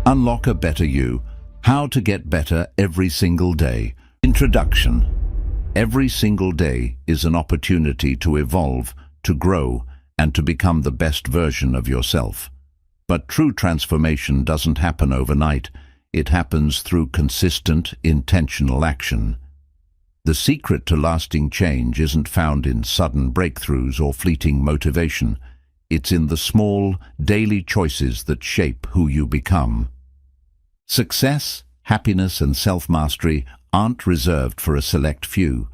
Unlock a better you. How to get better every single day. Introduction. Every single day is an opportunity to evolve, to grow, and to become the best version of yourself. But true transformation doesn't happen overnight. It happens through consistent, intentional action. The secret to lasting change isn't found in sudden breakthroughs or fleeting motivation. It's in the small, daily choices that shape who you become. Success, happiness, and self-mastery aren't reserved for a select few.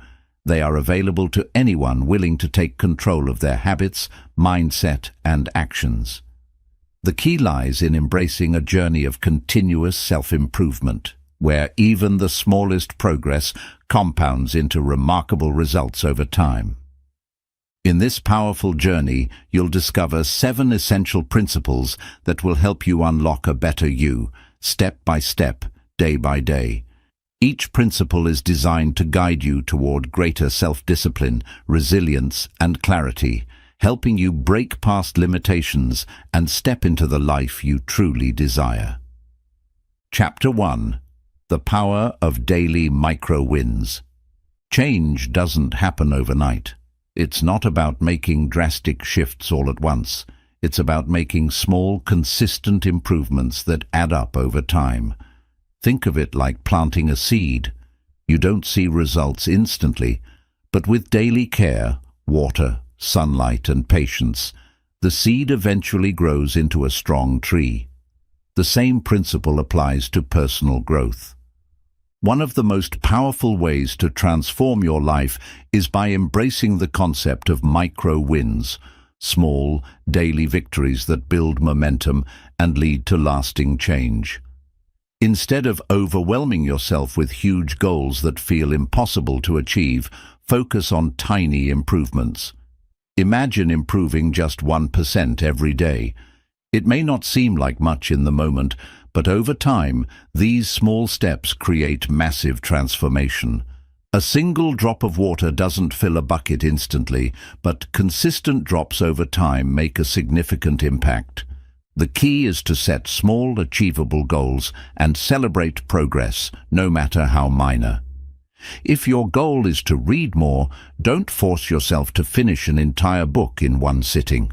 They are available to anyone willing to take control of their habits, mindset, and actions. The key lies in embracing a journey of continuous self-improvement, where even the smallest progress compounds into remarkable results over time. In this powerful journey, you'll discover 7 essential principles that will help you unlock a better you, step by step, day by day. Each principle is designed to guide you toward greater self-discipline, resilience, and clarity, helping you break past limitations and step into the life you truly desire. Chapter 1. The Power of Daily Micro-Wins. Change doesn't happen overnight. It's not about making drastic shifts all at once. It's about making small, consistent improvements that add up over time. Think of it like planting a seed. You don't see results instantly, but with daily care, water, sunlight, and patience, the seed eventually grows into a strong tree. The same principle applies to personal growth. One of the most powerful ways to transform your life is by embracing the concept of micro-wins, small, daily victories that build momentum and lead to lasting change. Instead of overwhelming yourself with huge goals that feel impossible to achieve, focus on tiny improvements. Imagine improving just 1% every day. It may not seem like much in the moment, but over time, these small steps create massive transformation. A single drop of water doesn't fill a bucket instantly, but consistent drops over time make a significant impact. The key is to set small, achievable goals and celebrate progress, no matter how minor. If your goal is to read more, don't force yourself to finish an entire book in one sitting.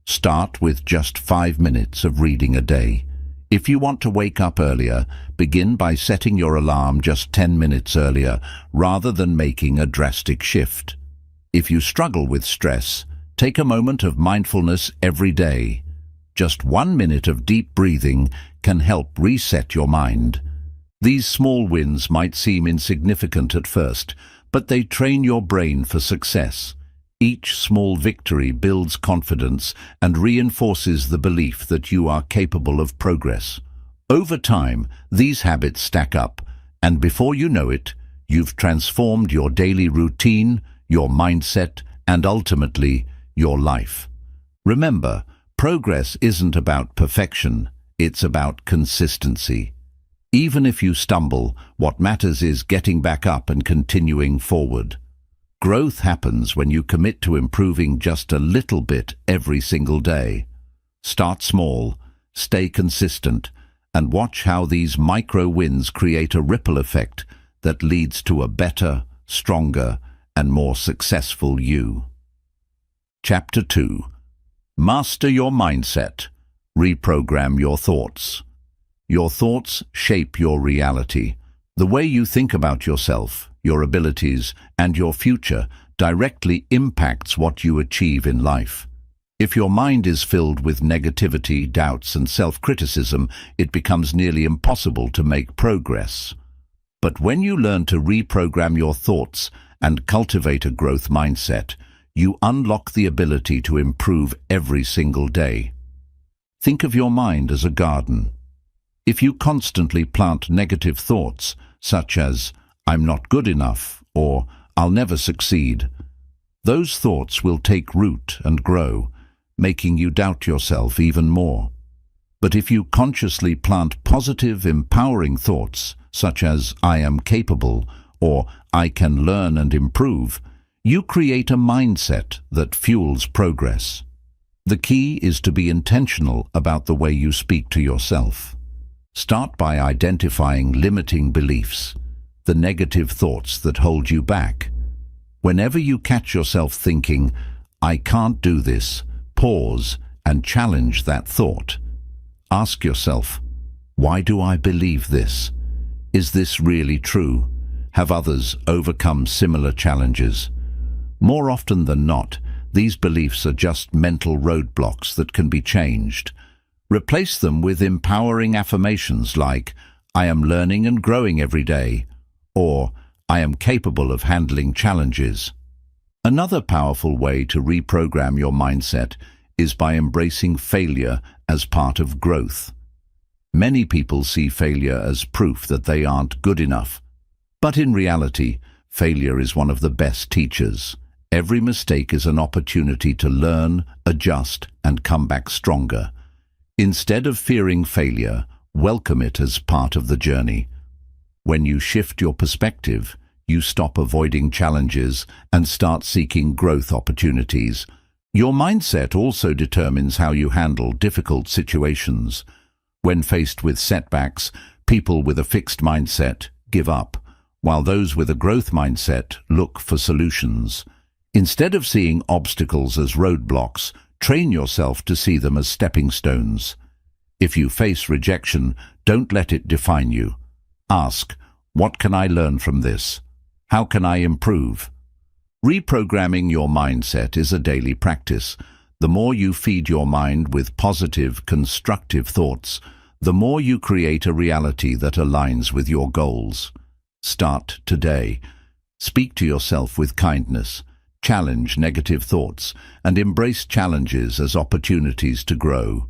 Start with just 5 minutes of reading a day. If you want to wake up earlier, begin by setting your alarm just 10 minutes earlier, rather than making a drastic shift. If you struggle with stress, take a moment of mindfulness every day. Just 1 minute of deep breathing can help reset your mind. These small wins might seem insignificant at first, but they train your brain for success. Each small victory builds confidence and reinforces the belief that you are capable of progress. Over time, these habits stack up, and before you know it, you've transformed your daily routine, your mindset, and ultimately, your life. Remember, progress isn't about perfection, it's about consistency. Even if you stumble, what matters is getting back up and continuing forward. Growth happens when you commit to improving just a little bit every single day. Start small, stay consistent, and watch how these micro-wins create a ripple effect that leads to a better, stronger, and more successful you. Chapter 2. Master your mindset. Reprogram your thoughts. Your thoughts shape your reality. The way you think about yourself, your abilities, and your future directly impacts what you achieve in life. If your mind is filled with negativity, doubts, and self-criticism, it becomes nearly impossible to make progress. But when you learn to reprogram your thoughts and cultivate a growth mindset, you unlock the ability to improve every single day. Think of your mind as a garden. If you constantly plant negative thoughts, such as, "I'm not good enough," or "I'll never succeed," those thoughts will take root and grow, making you doubt yourself even more. But if you consciously plant positive, empowering thoughts, such as "I am capable," or "I can learn and improve," you create a mindset that fuels progress. The key is to be intentional about the way you speak to yourself. Start by identifying limiting beliefs, the negative thoughts that hold you back. Whenever you catch yourself thinking, "I can't do this," pause and challenge that thought. Ask yourself, why do I believe this? Is this really true? Have others overcome similar challenges? More often than not, these beliefs are just mental roadblocks that can be changed. Replace them with empowering affirmations like, "I am learning and growing every day," or "I am capable of handling challenges." Another powerful way to reprogram your mindset is by embracing failure as part of growth. Many people see failure as proof that they aren't good enough. But in reality, failure is one of the best teachers. Every mistake is an opportunity to learn, adjust, and come back stronger. Instead of fearing failure, welcome it as part of the journey. When you shift your perspective, you stop avoiding challenges and start seeking growth opportunities. Your mindset also determines how you handle difficult situations. When faced with setbacks, people with a fixed mindset give up, while those with a growth mindset look for solutions. Instead of seeing obstacles as roadblocks, train yourself to see them as stepping stones. If you face rejection, don't let it define you. Ask, what can I learn from this? How can I improve? Reprogramming your mindset is a daily practice. The more you feed your mind with positive, constructive thoughts, the more you create a reality that aligns with your goals. Start today. Speak to yourself with kindness. Challenge negative thoughts and embrace challenges as opportunities to grow.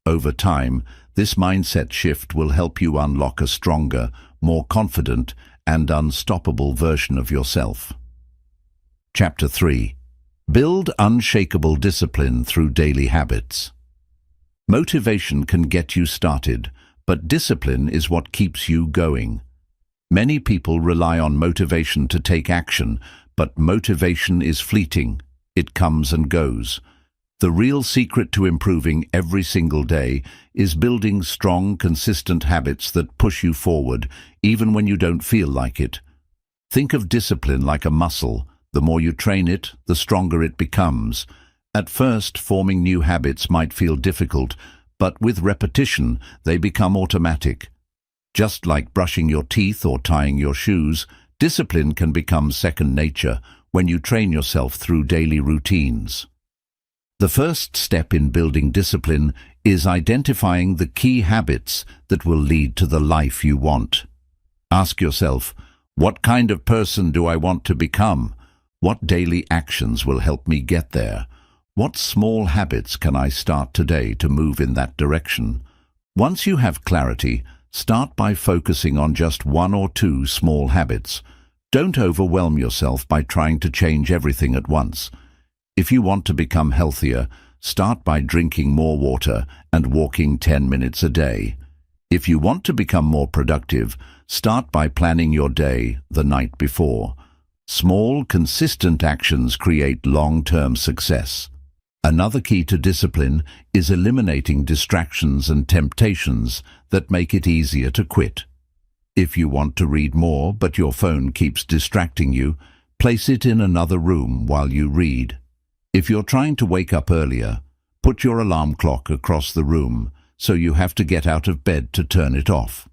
Over time, this mindset shift will help you unlock a stronger, more confident, and unstoppable version of yourself. Chapter 3. Build unshakable discipline through daily habits. Motivation can get you started, but discipline is what keeps you going. Many people rely on motivation to take action, but motivation is fleeting. It comes and goes. The real secret to improving every single day is building strong, consistent habits that push you forward, even when you don't feel like it. Think of discipline like a muscle. The more you train it, the stronger it becomes. At first, forming new habits might feel difficult, but with repetition, they become automatic. Just like brushing your teeth or tying your shoes, discipline can become second nature when you train yourself through daily routines. The first step in building discipline is identifying the key habits that will lead to the life you want. Ask yourself, what kind of person do I want to become? What daily actions will help me get there? What small habits can I start today to move in that direction? Once you have clarity, start by focusing on just one or two small habits. Don't overwhelm yourself by trying to change everything at once. If you want to become healthier, start by drinking more water and walking 10 minutes a day. If you want to become more productive, start by planning your day the night before. Small, consistent actions create long-term success. Another key to discipline is eliminating distractions and temptations that make it easier to quit. If you want to read more but your phone keeps distracting you, place it in another room while you read. If you're trying to wake up earlier, put your alarm clock across the room so you have to get out of bed to turn it off.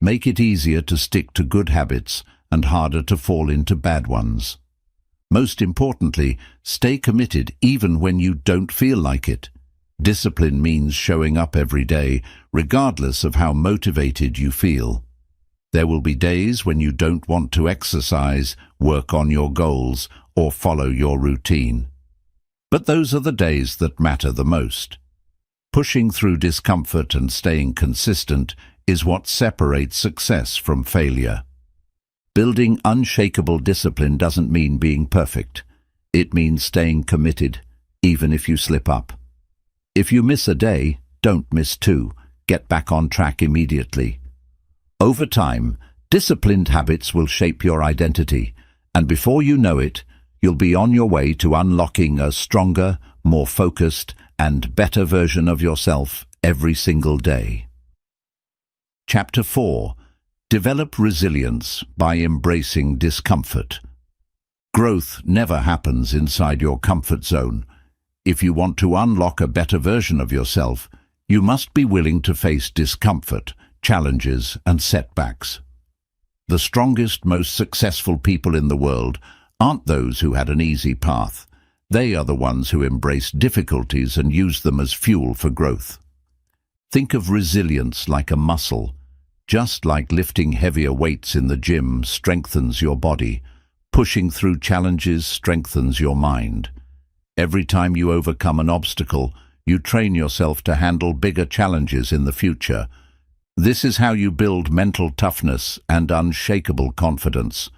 Make it easier to stick to good habits and harder to fall into bad ones. Most importantly, stay committed even when you don't feel like it. Discipline means showing up every day, regardless of how motivated you feel. There will be days when you don't want to exercise, work on your goals, or follow your routine. But those are the days that matter the most. Pushing through discomfort and staying consistent is what separates success from failure. Building unshakable discipline doesn't mean being perfect. It means staying committed, even if you slip up. If you miss a day, don't miss two. Get back on track immediately. Over time, disciplined habits will shape your identity, and before you know it, you'll be on your way to unlocking a stronger, more focused, and better version of yourself every single day. Chapter 4. Develop resilience by embracing discomfort. Growth never happens inside your comfort zone. If you want to unlock a better version of yourself, you must be willing to face discomfort, challenges, and setbacks. The strongest, most successful people in the world aren't those who had an easy path. They are the ones who embrace difficulties and use them as fuel for growth. Think of resilience like a muscle. Just like lifting heavier weights in the gym strengthens your body, pushing through challenges strengthens your mind. Every time you overcome an obstacle, you train yourself to handle bigger challenges in the future. This is how you build mental toughness and unshakable confidence.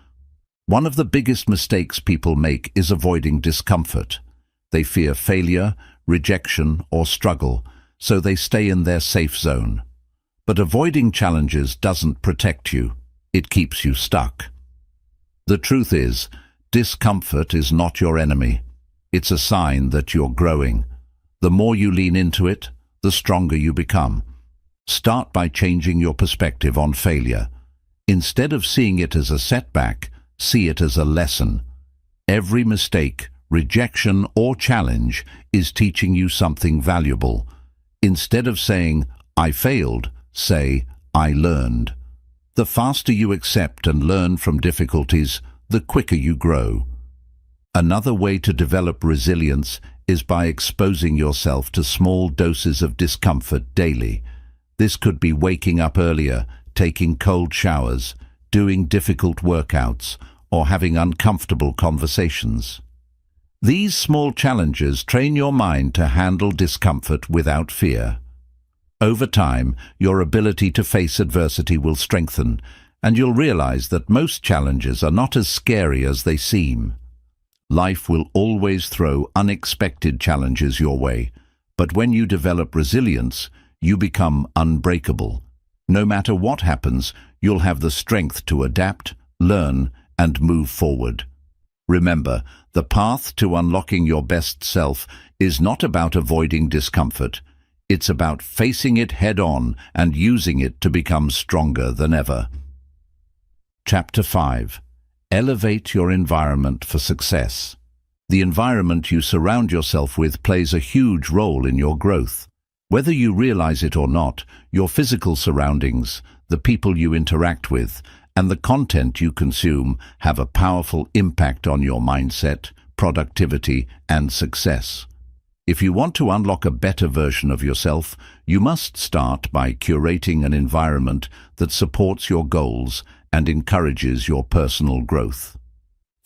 One of the biggest mistakes people make is avoiding discomfort. They fear failure, rejection, or struggle, so they stay in their safe zone. But avoiding challenges doesn't protect you. It keeps you stuck. The truth is, discomfort is not your enemy. It's a sign that you're growing. The more you lean into it, the stronger you become. Start by changing your perspective on failure. Instead of seeing it as a setback, see it as a lesson. Every mistake, rejection, or challenge is teaching you something valuable. Instead of saying, "I failed," say, "I learned." The faster you accept and learn from difficulties, the quicker you grow. Another way to develop resilience is by exposing yourself to small doses of discomfort daily. This could be waking up earlier, taking cold showers, doing difficult workouts, or having uncomfortable conversations. These small challenges train your mind to handle discomfort without fear. Over time, your ability to face adversity will strengthen, and you'll realize that most challenges are not as scary as they seem. Life will always throw unexpected challenges your way, but when you develop resilience, you become unbreakable. No matter what happens, you'll have the strength to adapt, learn, and move forward. Remember, the path to unlocking your best self is not about avoiding discomfort. It's about facing it head-on and using it to become stronger than ever. Chapter 5. Elevate your environment for success. The environment you surround yourself with plays a huge role in your growth. Whether you realize it or not, your physical surroundings, the people you interact with, and the content you consume have a powerful impact on your mindset, productivity, and success. If you want to unlock a better version of yourself, you must start by curating an environment that supports your goals and encourages your personal growth.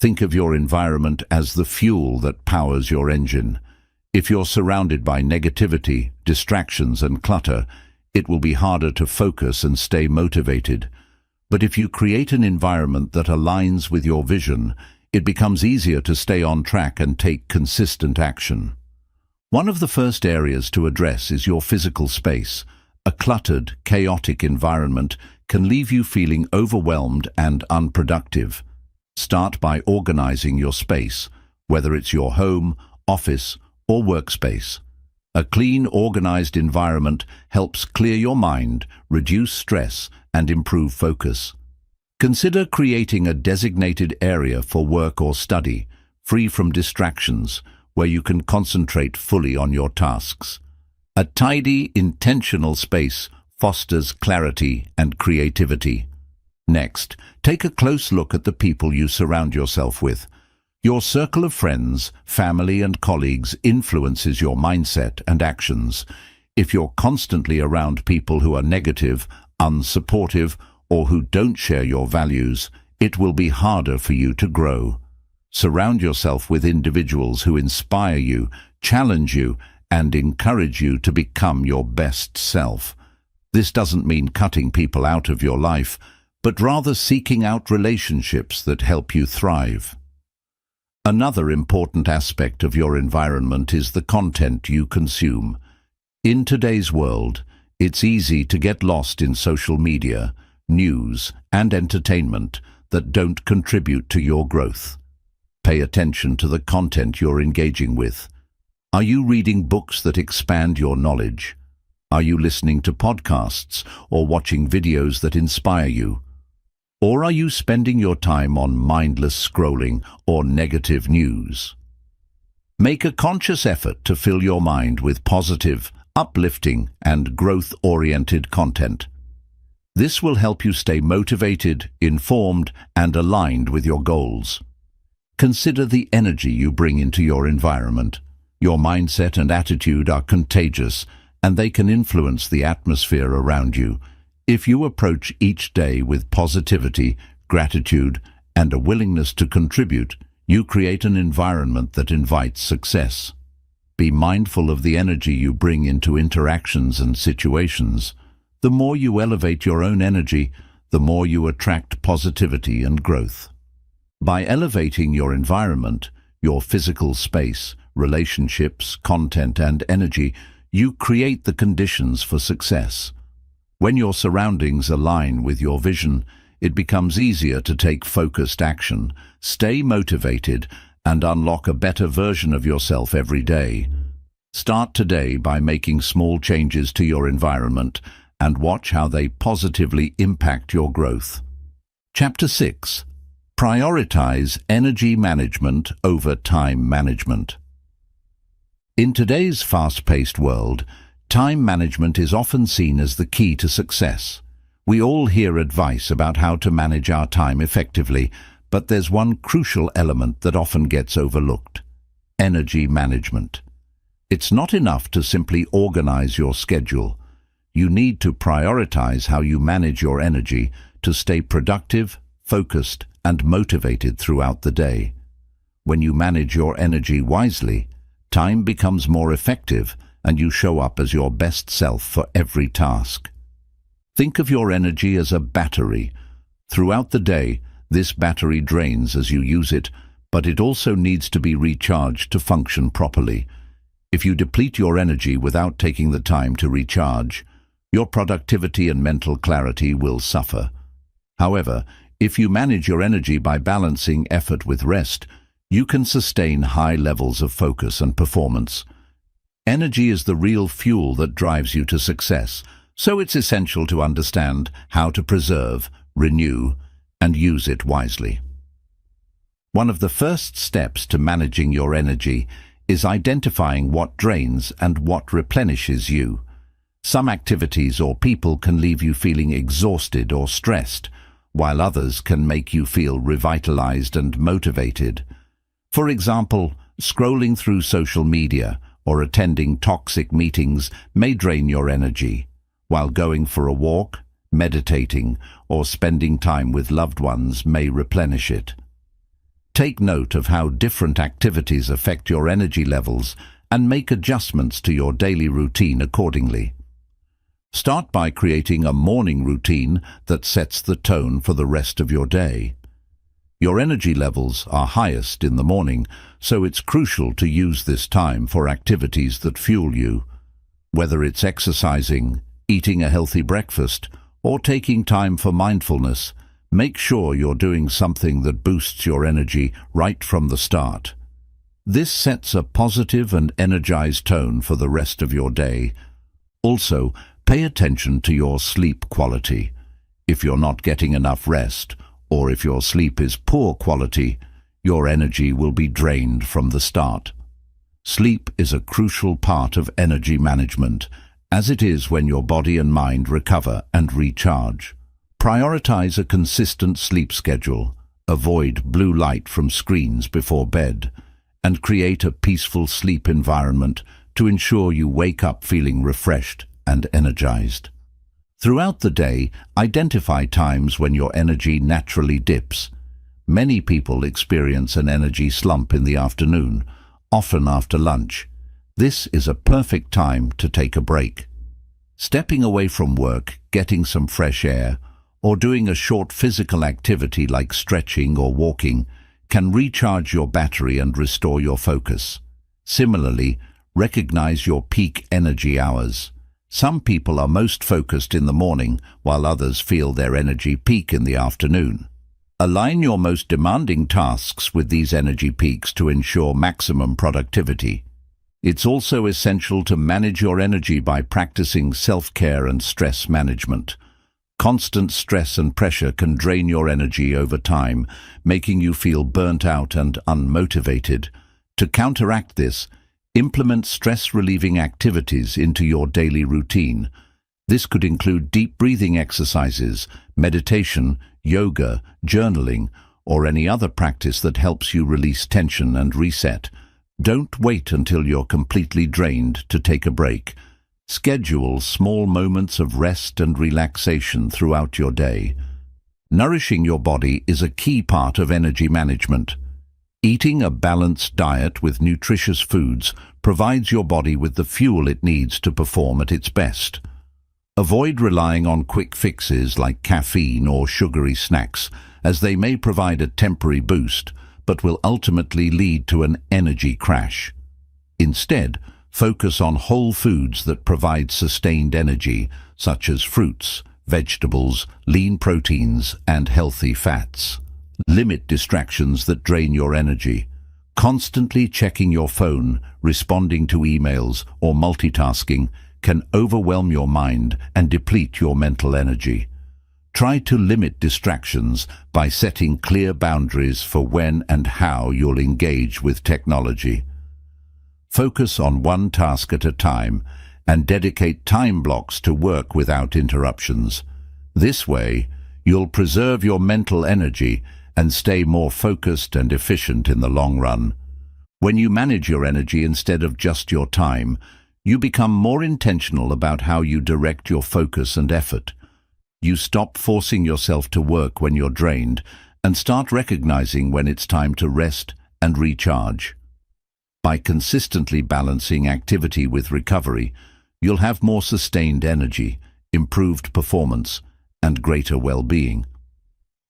Think of your environment as the fuel that powers your engine. If you're surrounded by negativity, distractions, and clutter, it will be harder to focus and stay motivated. But if you create an environment that aligns with your vision, it becomes easier to stay on track and take consistent action. One of the first areas to address is your physical space. A cluttered, chaotic environment can leave you feeling overwhelmed and unproductive. Start by organizing your space, whether it's your home, office, or workspace. A clean, organized environment helps clear your mind, reduce stress, and improve focus. Consider creating a designated area for work or study, free from distractions, where you can concentrate fully on your tasks. A tidy, intentional space fosters clarity and creativity. Next, take a close look at the people you surround yourself with. Your circle of friends, family, and colleagues influences your mindset and actions. If you're constantly around people who are negative, unsupportive, or who don't share your values, it will be harder for you to grow. Surround yourself with individuals who inspire you, challenge you, and encourage you to become your best self. This doesn't mean cutting people out of your life, but rather seeking out relationships that help you thrive. Another important aspect of your environment is the content you consume. In today's world, it's easy to get lost in social media, news, and entertainment that don't contribute to your growth. Pay attention to the content you're engaging with. Are you reading books that expand your knowledge? Are you listening to podcasts or watching videos that inspire you? Or are you spending your time on mindless scrolling or negative news? Make a conscious effort to fill your mind with positive, uplifting, and growth-oriented content. This will help you stay motivated, informed, and aligned with your goals. Consider the energy you bring into your environment. Your mindset and attitude are contagious, and they can influence the atmosphere around you. If you approach each day with positivity, gratitude, and a willingness to contribute, you create an environment that invites success. Be mindful of the energy you bring into interactions and situations. The more you elevate your own energy, the more you attract positivity and growth. By elevating your environment, your physical space, relationships, content, and energy, you create the conditions for success. When your surroundings align with your vision, it becomes easier to take focused action, stay motivated, and unlock a better version of yourself every day. Start today by making small changes to your environment and watch how they positively impact your growth. Chapter 6. Prioritize energy management over time management. In today's fast-paced world, time management is often seen as the key to success. We all hear advice about how to manage our time effectively, but there's one crucial element that often gets overlooked: energy management. It's not enough to simply organize your schedule. You need to prioritize how you manage your energy to stay productive, focused, and motivated throughout the day. When you manage your energy wisely, time becomes more effective and you show up as your best self for every task. Think of your energy as a battery. Throughout the day, this battery drains as you use it, but it also needs to be recharged to function properly. If you deplete your energy without taking the time to recharge, your productivity and mental clarity will suffer. However, if you manage your energy by balancing effort with rest, you can sustain high levels of focus and performance. Energy is the real fuel that drives you to success, so it's essential to understand how to preserve, renew, and use it wisely. One of the first steps to managing your energy is identifying what drains and what replenishes you. Some activities or people can leave you feeling exhausted or stressed, while others can make you feel revitalized and motivated. For example, scrolling through social media or attending toxic meetings may drain your energy, while going for a walk, meditating, or spending time with loved ones may replenish it. Take note of how different activities affect your energy levels and make adjustments to your daily routine accordingly. Start by creating a morning routine that sets the tone for the rest of your day. Your energy levels are highest in the morning, so it's crucial to use this time for activities that fuel you. Whether it's exercising, eating a healthy breakfast, or taking time for mindfulness, make sure you're doing something that boosts your energy right from the start. This sets a positive and energized tone for the rest of your day. Also, pay attention to your sleep quality. If you're not getting enough rest, or if your sleep is poor quality, your energy will be drained from the start. Sleep is a crucial part of energy management, as it is when your body and mind recover and recharge. Prioritize a consistent sleep schedule, avoid blue light from screens before bed, and create a peaceful sleep environment to ensure you wake up feeling refreshed and energized. Throughout the day, identify times when your energy naturally dips. Many people experience an energy slump in the afternoon, often after lunch. This is a perfect time to take a break. Stepping away from work, getting some fresh air, or doing a short physical activity like stretching or walking can recharge your battery and restore your focus. Similarly, recognize your peak energy hours. Some people are most focused in the morning, while others feel their energy peak in the afternoon. Align your most demanding tasks with these energy peaks to ensure maximum productivity. It's also essential to manage your energy by practicing self-care and stress management. Constant stress and pressure can drain your energy over time, making you feel burnt out and unmotivated. To counteract this, implement stress-relieving activities into your daily routine. This could include deep breathing exercises, meditation, yoga, journaling, or any other practice that helps you release tension and reset. Don't wait until you're completely drained to take a break. Schedule small moments of rest and relaxation throughout your day. Nourishing your body is a key part of energy management. Eating a balanced diet with nutritious foods provides your body with the fuel it needs to perform at its best. Avoid relying on quick fixes like caffeine or sugary snacks, as they may provide a temporary boost, but will ultimately lead to an energy crash. Instead, focus on whole foods that provide sustained energy, such as fruits, vegetables, lean proteins, and healthy fats. Limit distractions that drain your energy. Constantly checking your phone, responding to emails, or multitasking can overwhelm your mind and deplete your mental energy. Try to limit distractions by setting clear boundaries for when and how you'll engage with technology. Focus on one task at a time and dedicate time blocks to work without interruptions. This way, you'll preserve your mental energy and stay more focused and efficient in the long run. When you manage your energy instead of just your time, you become more intentional about how you direct your focus and effort. You stop forcing yourself to work when you're drained and start recognizing when it's time to rest and recharge. By consistently balancing activity with recovery, you'll have more sustained energy, improved performance, and greater well-being.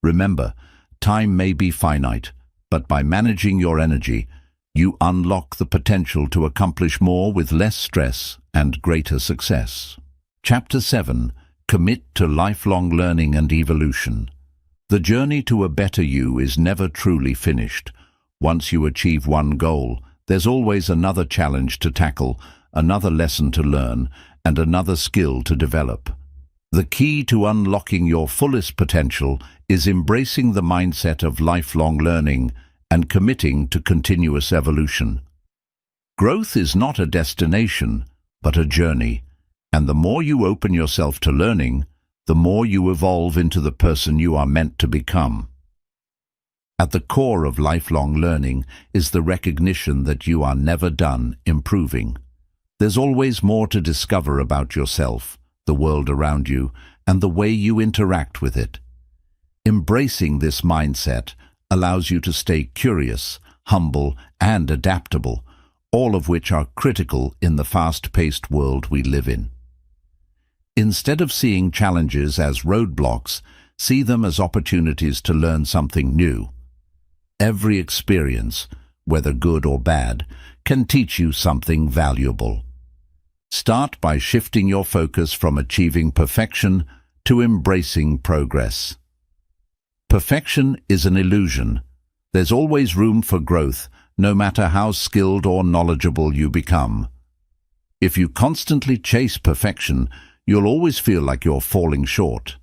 Remember, time may be finite, but by managing your energy, you unlock the potential to accomplish more with less stress and greater success. Chapter 7. Commit to lifelong learning and evolution. The journey to a better you is never truly finished. Once you achieve one goal, there's always another challenge to tackle, another lesson to learn, and another skill to develop. The key to unlocking your fullest potential is embracing the mindset of lifelong learning and committing to continuous evolution. Growth is not a destination, but a journey, and the more you open yourself to learning, the more you evolve into the person you are meant to become. At the core of lifelong learning is the recognition that you are never done improving. There's always more to discover about yourself, the world around you, and the way you interact with it. Embracing this mindset allows you to stay curious, humble, and adaptable, all of which are critical in the fast-paced world we live in. Instead of seeing challenges as roadblocks, see them as opportunities to learn something new. Every experience, whether good or bad, can teach you something valuable. Start by shifting your focus from achieving perfection to embracing progress. Perfection is an illusion. There's always room for growth, no matter how skilled or knowledgeable you become. If you constantly chase perfection, you'll always feel like you're falling short.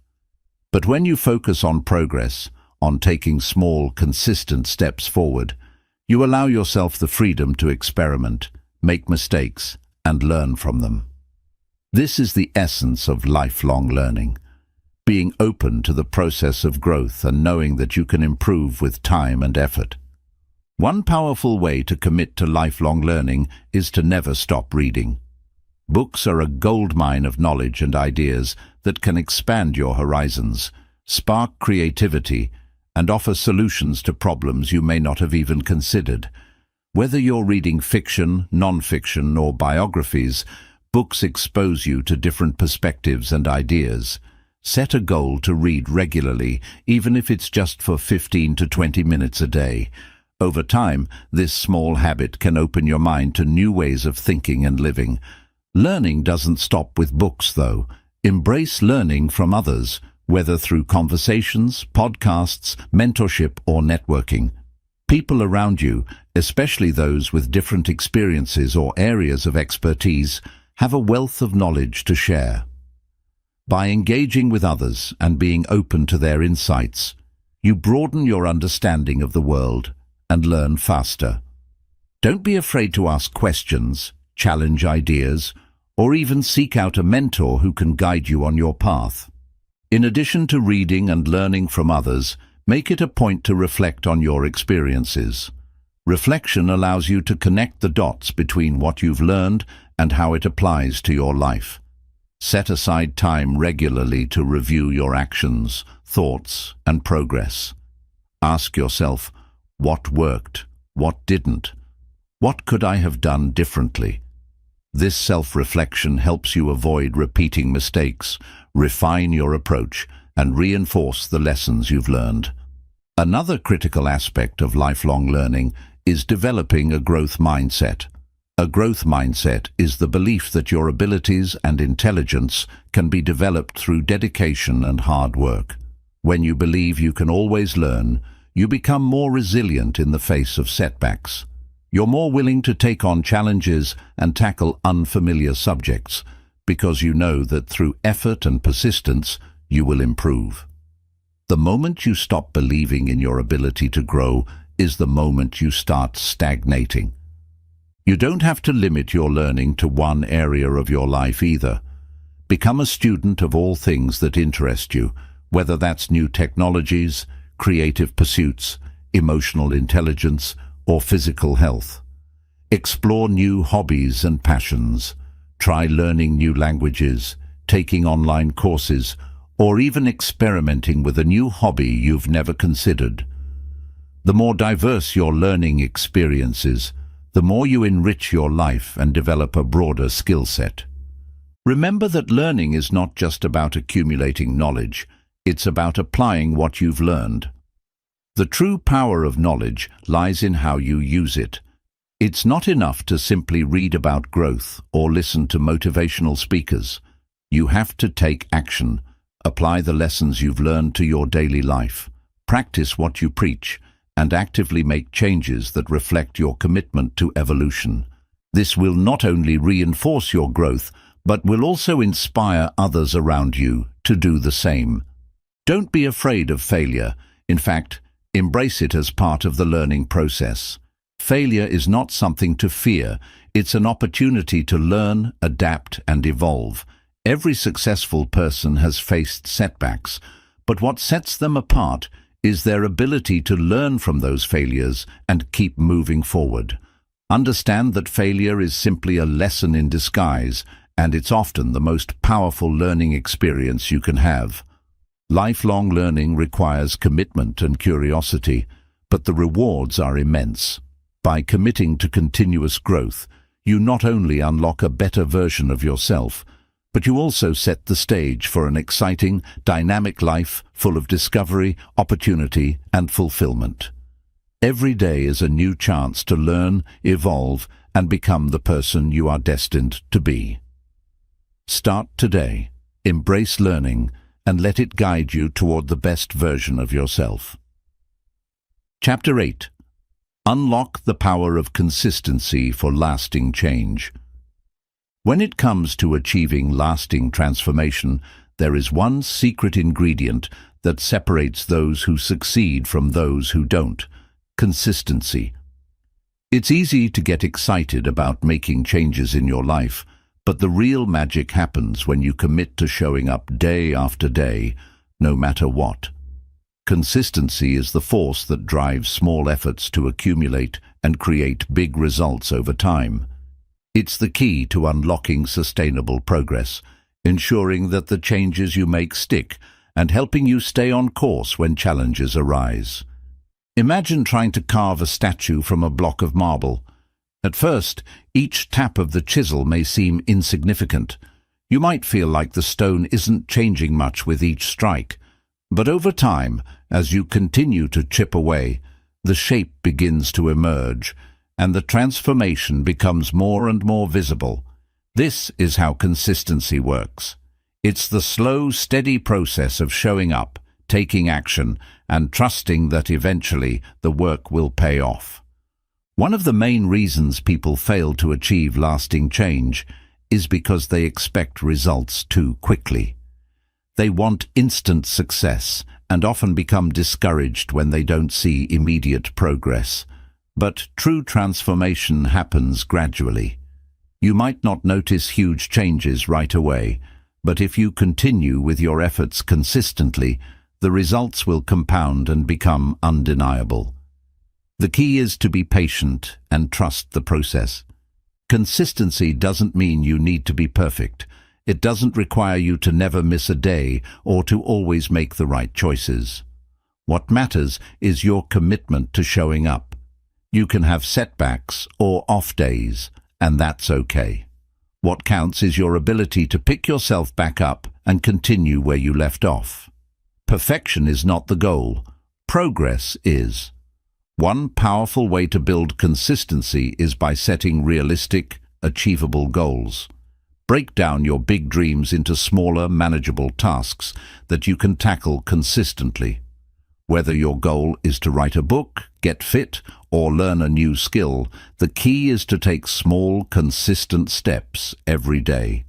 But when you focus on progress, on taking small, consistent steps forward, you allow yourself the freedom to experiment, make mistakes, and learn from them. This is the essence of lifelong learning, being open to the process of growth and knowing that you can improve with time and effort. One powerful way to commit to lifelong learning is to never stop reading. Books are a goldmine of knowledge and ideas that can expand your horizons, spark creativity, and offer solutions to problems you may not have even considered. Whether you're reading fiction, non-fiction, or biographies, books expose you to different perspectives and ideas. Set a goal to read regularly, even if it's just for 15 to 20 minutes a day. Over time, this small habit can open your mind to new ways of thinking and living. Learning doesn't stop with books, though. Embrace learning from others, whether through conversations, podcasts, mentorship, or networking. People around you, especially those with different experiences or areas of expertise, have a wealth of knowledge to share. By engaging with others and being open to their insights, you broaden your understanding of the world and learn faster. Don't be afraid to ask questions, challenge ideas, or even seek out a mentor who can guide you on your path. In addition to reading and learning from others, make it a point to reflect on your experiences. Reflection allows you to connect the dots between what you've learned and how it applies to your life. Set aside time regularly to review your actions, thoughts, and progress. Ask yourself, what worked? What didn't? What could I have done differently? This self-reflection helps you avoid repeating mistakes, refine your approach, and reinforce the lessons you've learned. Another critical aspect of lifelong learning is developing a growth mindset. A growth mindset is the belief that your abilities and intelligence can be developed through dedication and hard work. When you believe you can always learn, you become more resilient in the face of setbacks. You're more willing to take on challenges and tackle unfamiliar subjects because you know that through effort and persistence, you will improve. The moment you stop believing in your ability to grow is the moment you start stagnating. You don't have to limit your learning to one area of your life either. Become a student of all things that interest you, whether that's new technologies, creative pursuits, emotional intelligence, or physical health. Explore new hobbies and passions. Try learning new languages, taking online courses, or even experimenting with a new hobby you've never considered. The more diverse your learning experiences, the more you enrich your life and develop a broader skill set. Remember that learning is not just about accumulating knowledge, it's about applying what you've learned. The true power of knowledge lies in how you use it. It's not enough to simply read about growth or listen to motivational speakers. You have to take action, apply the lessons you've learned to your daily life, practice what you preach, and actively make changes that reflect your commitment to evolution. This will not only reinforce your growth, but will also inspire others around you to do the same. Don't be afraid of failure. In fact, embrace it as part of the learning process. Failure is not something to fear. It's an opportunity to learn, adapt, and evolve. Every successful person has faced setbacks, but what sets them apart is their ability to learn from those failures and keep moving forward. Understand that failure is simply a lesson in disguise, and it's often the most powerful learning experience you can have. Lifelong learning requires commitment and curiosity, but the rewards are immense. By committing to continuous growth, you not only unlock a better version of yourself, but you also set the stage for an exciting, dynamic life full of discovery, opportunity, and fulfillment. Every day is a new chance to learn, evolve, and become the person you are destined to be. Start today, embrace learning, and let it guide you toward the best version of yourself. Chapter 8. Unlock the power of consistency for lasting change. When it comes to achieving lasting transformation, there is one secret ingredient that separates those who succeed from those who don't: consistency. It's easy to get excited about making changes in your life, but the real magic happens when you commit to showing up day after day, no matter what. Consistency is the force that drives small efforts to accumulate and create big results over time. It's the key to unlocking sustainable progress, ensuring that the changes you make stick, and helping you stay on course when challenges arise. Imagine trying to carve a statue from a block of marble. At first, each tap of the chisel may seem insignificant. You might feel like the stone isn't changing much with each strike. But over time, as you continue to chip away, the shape begins to emerge, and the transformation becomes more and more visible. This is how consistency works. It's the slow, steady process of showing up, taking action, and trusting that eventually the work will pay off. One of the main reasons people fail to achieve lasting change is because they expect results too quickly. They want instant success and often become discouraged when they don't see immediate progress. But true transformation happens gradually. You might not notice huge changes right away, but if you continue with your efforts consistently, the results will compound and become undeniable. The key is to be patient and trust the process. Consistency doesn't mean you need to be perfect. It doesn't require you to never miss a day or to always make the right choices. What matters is your commitment to showing up. You can have setbacks or off days, and that's okay. What counts is your ability to pick yourself back up and continue where you left off. Perfection is not the goal. Progress is. One powerful way to build consistency is by setting realistic, achievable goals. Break down your big dreams into smaller, manageable tasks that you can tackle consistently. Whether your goal is to write a book, get fit, or learn a new skill, the key is to take small, consistent steps every day.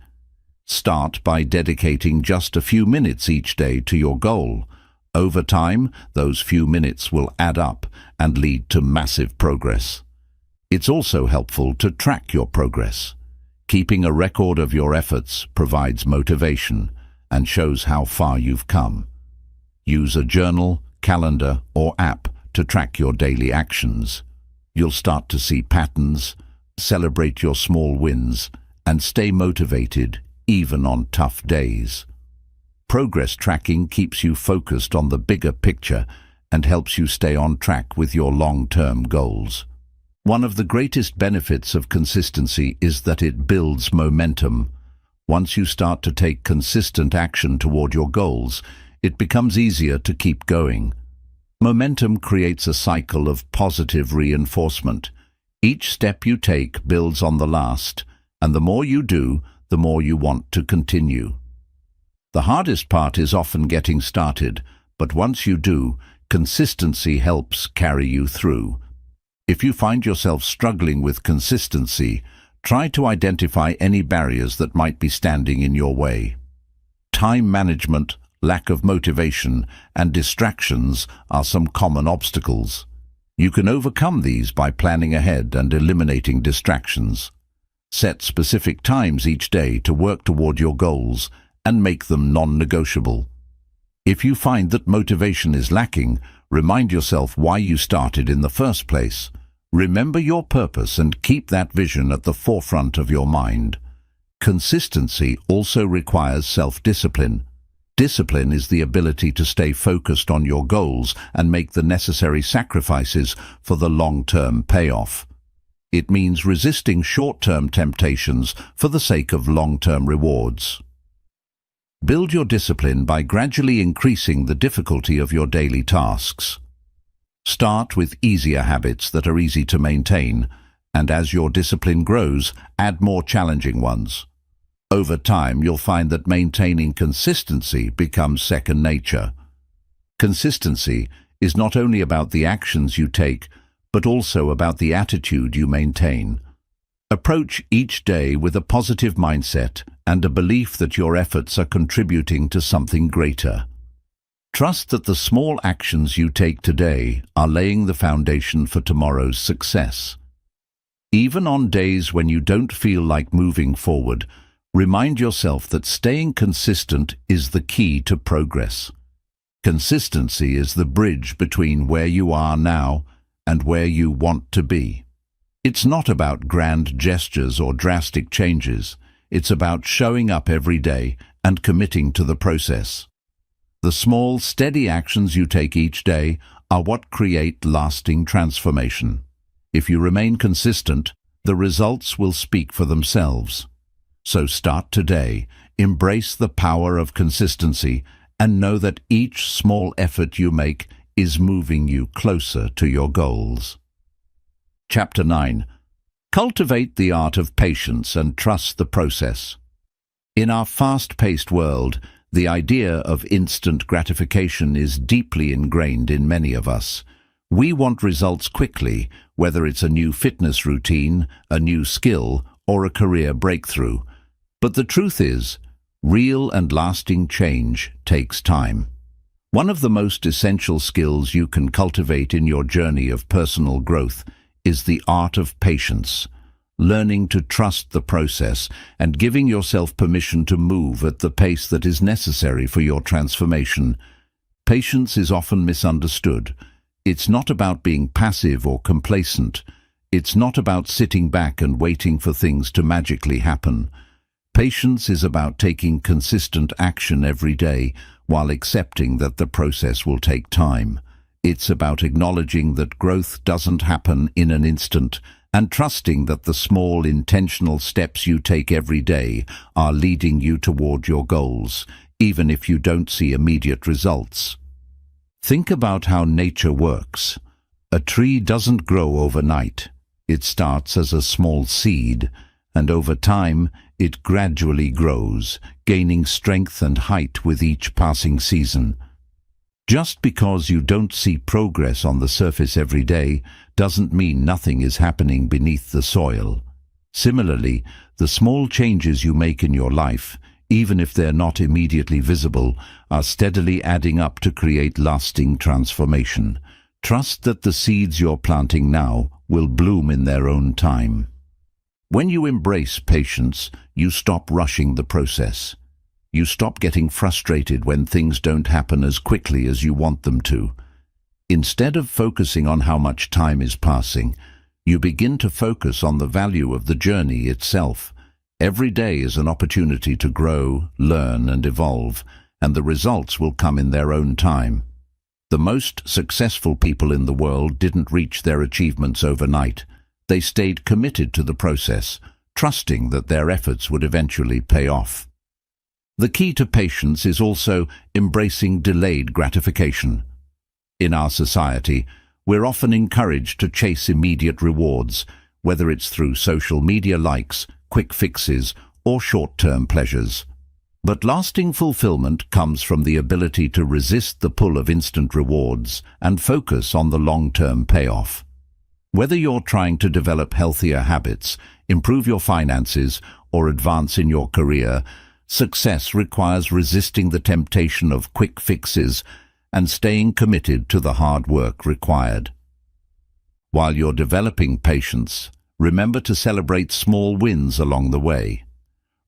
Start by dedicating just a few minutes each day to your goal. Over time, those few minutes will add up and lead to massive progress. It's also helpful to track your progress. Keeping a record of your efforts provides motivation and shows how far you've come. Use a journal, calendar, or app to track your daily actions. You'll start to see patterns, celebrate your small wins, and stay motivated even on tough days. Progress tracking keeps you focused on the bigger picture and helps you stay on track with your long-term goals. One of the greatest benefits of consistency is that it builds momentum. Once you start to take consistent action toward your goals, it becomes easier to keep going. Momentum creates a cycle of positive reinforcement. Each step you take builds on the last, and the more you do, the more you want to continue. The hardest part is often getting started, but once you do, consistency helps carry you through. If you find yourself struggling with consistency, try to identify any barriers that might be standing in your way. Time management, lack of motivation, and distractions are some common obstacles. You can overcome these by planning ahead and eliminating distractions. Set specific times each day to work toward your goals and make them non-negotiable. If you find that motivation is lacking, remind yourself why you started in the first place. Remember your purpose and keep that vision at the forefront of your mind. Consistency also requires self-discipline. Discipline is the ability to stay focused on your goals and make the necessary sacrifices for the long-term payoff. It means resisting short-term temptations for the sake of long-term rewards. Build your discipline by gradually increasing the difficulty of your daily tasks. Start with easier habits that are easy to maintain, and as your discipline grows, add more challenging ones. Over time, you'll find that maintaining consistency becomes second nature. Consistency is not only about the actions you take, but also about the attitude you maintain. Approach each day with a positive mindset and a belief that your efforts are contributing to something greater. Trust that the small actions you take today are laying the foundation for tomorrow's success. Even on days when you don't feel like moving forward, remind yourself that staying consistent is the key to progress. Consistency is the bridge between where you are now and where you want to be. It's not about grand gestures or drastic changes. It's about showing up every day and committing to the process. The small, steady actions you take each day are what create lasting transformation. If you remain consistent, the results will speak for themselves. So start today, embrace the power of consistency, and know that each small effort you make is moving you closer to your goals. Chapter 9. Cultivate the art of patience and trust the process. In our fast-paced world, The idea of instant gratification is deeply ingrained in many of us. We want results quickly, whether it's a new fitness routine, a new skill, or a career breakthrough. But the truth is, real and lasting change takes time. One of the most essential skills you can cultivate in your journey of personal growth is the art of patience. Learning to trust the process and giving yourself permission to move at the pace that is necessary for your transformation. Patience is often misunderstood. It's not about being passive or complacent. It's not about sitting back and waiting for things to magically happen. Patience is about taking consistent action every day while accepting that the process will take time. It's about acknowledging that growth doesn't happen in an instant, and trusting that the small intentional steps you take every day are leading you toward your goals, even if you don't see immediate results. Think about how nature works. A tree doesn't grow overnight. It starts as a small seed, and over time it gradually grows, gaining strength and height with each passing season. Just because you don't see progress on the surface every day doesn't mean nothing is happening beneath the soil. Similarly, the small changes you make in your life, even if they're not immediately visible, are steadily adding up to create lasting transformation. Trust that the seeds you're planting now will bloom in their own time. When you embrace patience, you stop rushing the process. You stop getting frustrated when things don't happen as quickly as you want them to. Instead of focusing on how much time is passing, you begin to focus on the value of the journey itself. Every day is an opportunity to grow, learn, and evolve, and the results will come in their own time. The most successful people in the world didn't reach their achievements overnight. They stayed committed to the process, trusting that their efforts would eventually pay off. The key to patience is also embracing delayed gratification. In our society, we're often encouraged to chase immediate rewards, whether it's through social media likes, quick fixes, or short-term pleasures. But lasting fulfillment comes from the ability to resist the pull of instant rewards and focus on the long-term payoff. Whether you're trying to develop healthier habits, improve your finances, or advance in your career, success requires resisting the temptation of quick fixes and staying committed to the hard work required. While you're developing patience, remember to celebrate small wins along the way.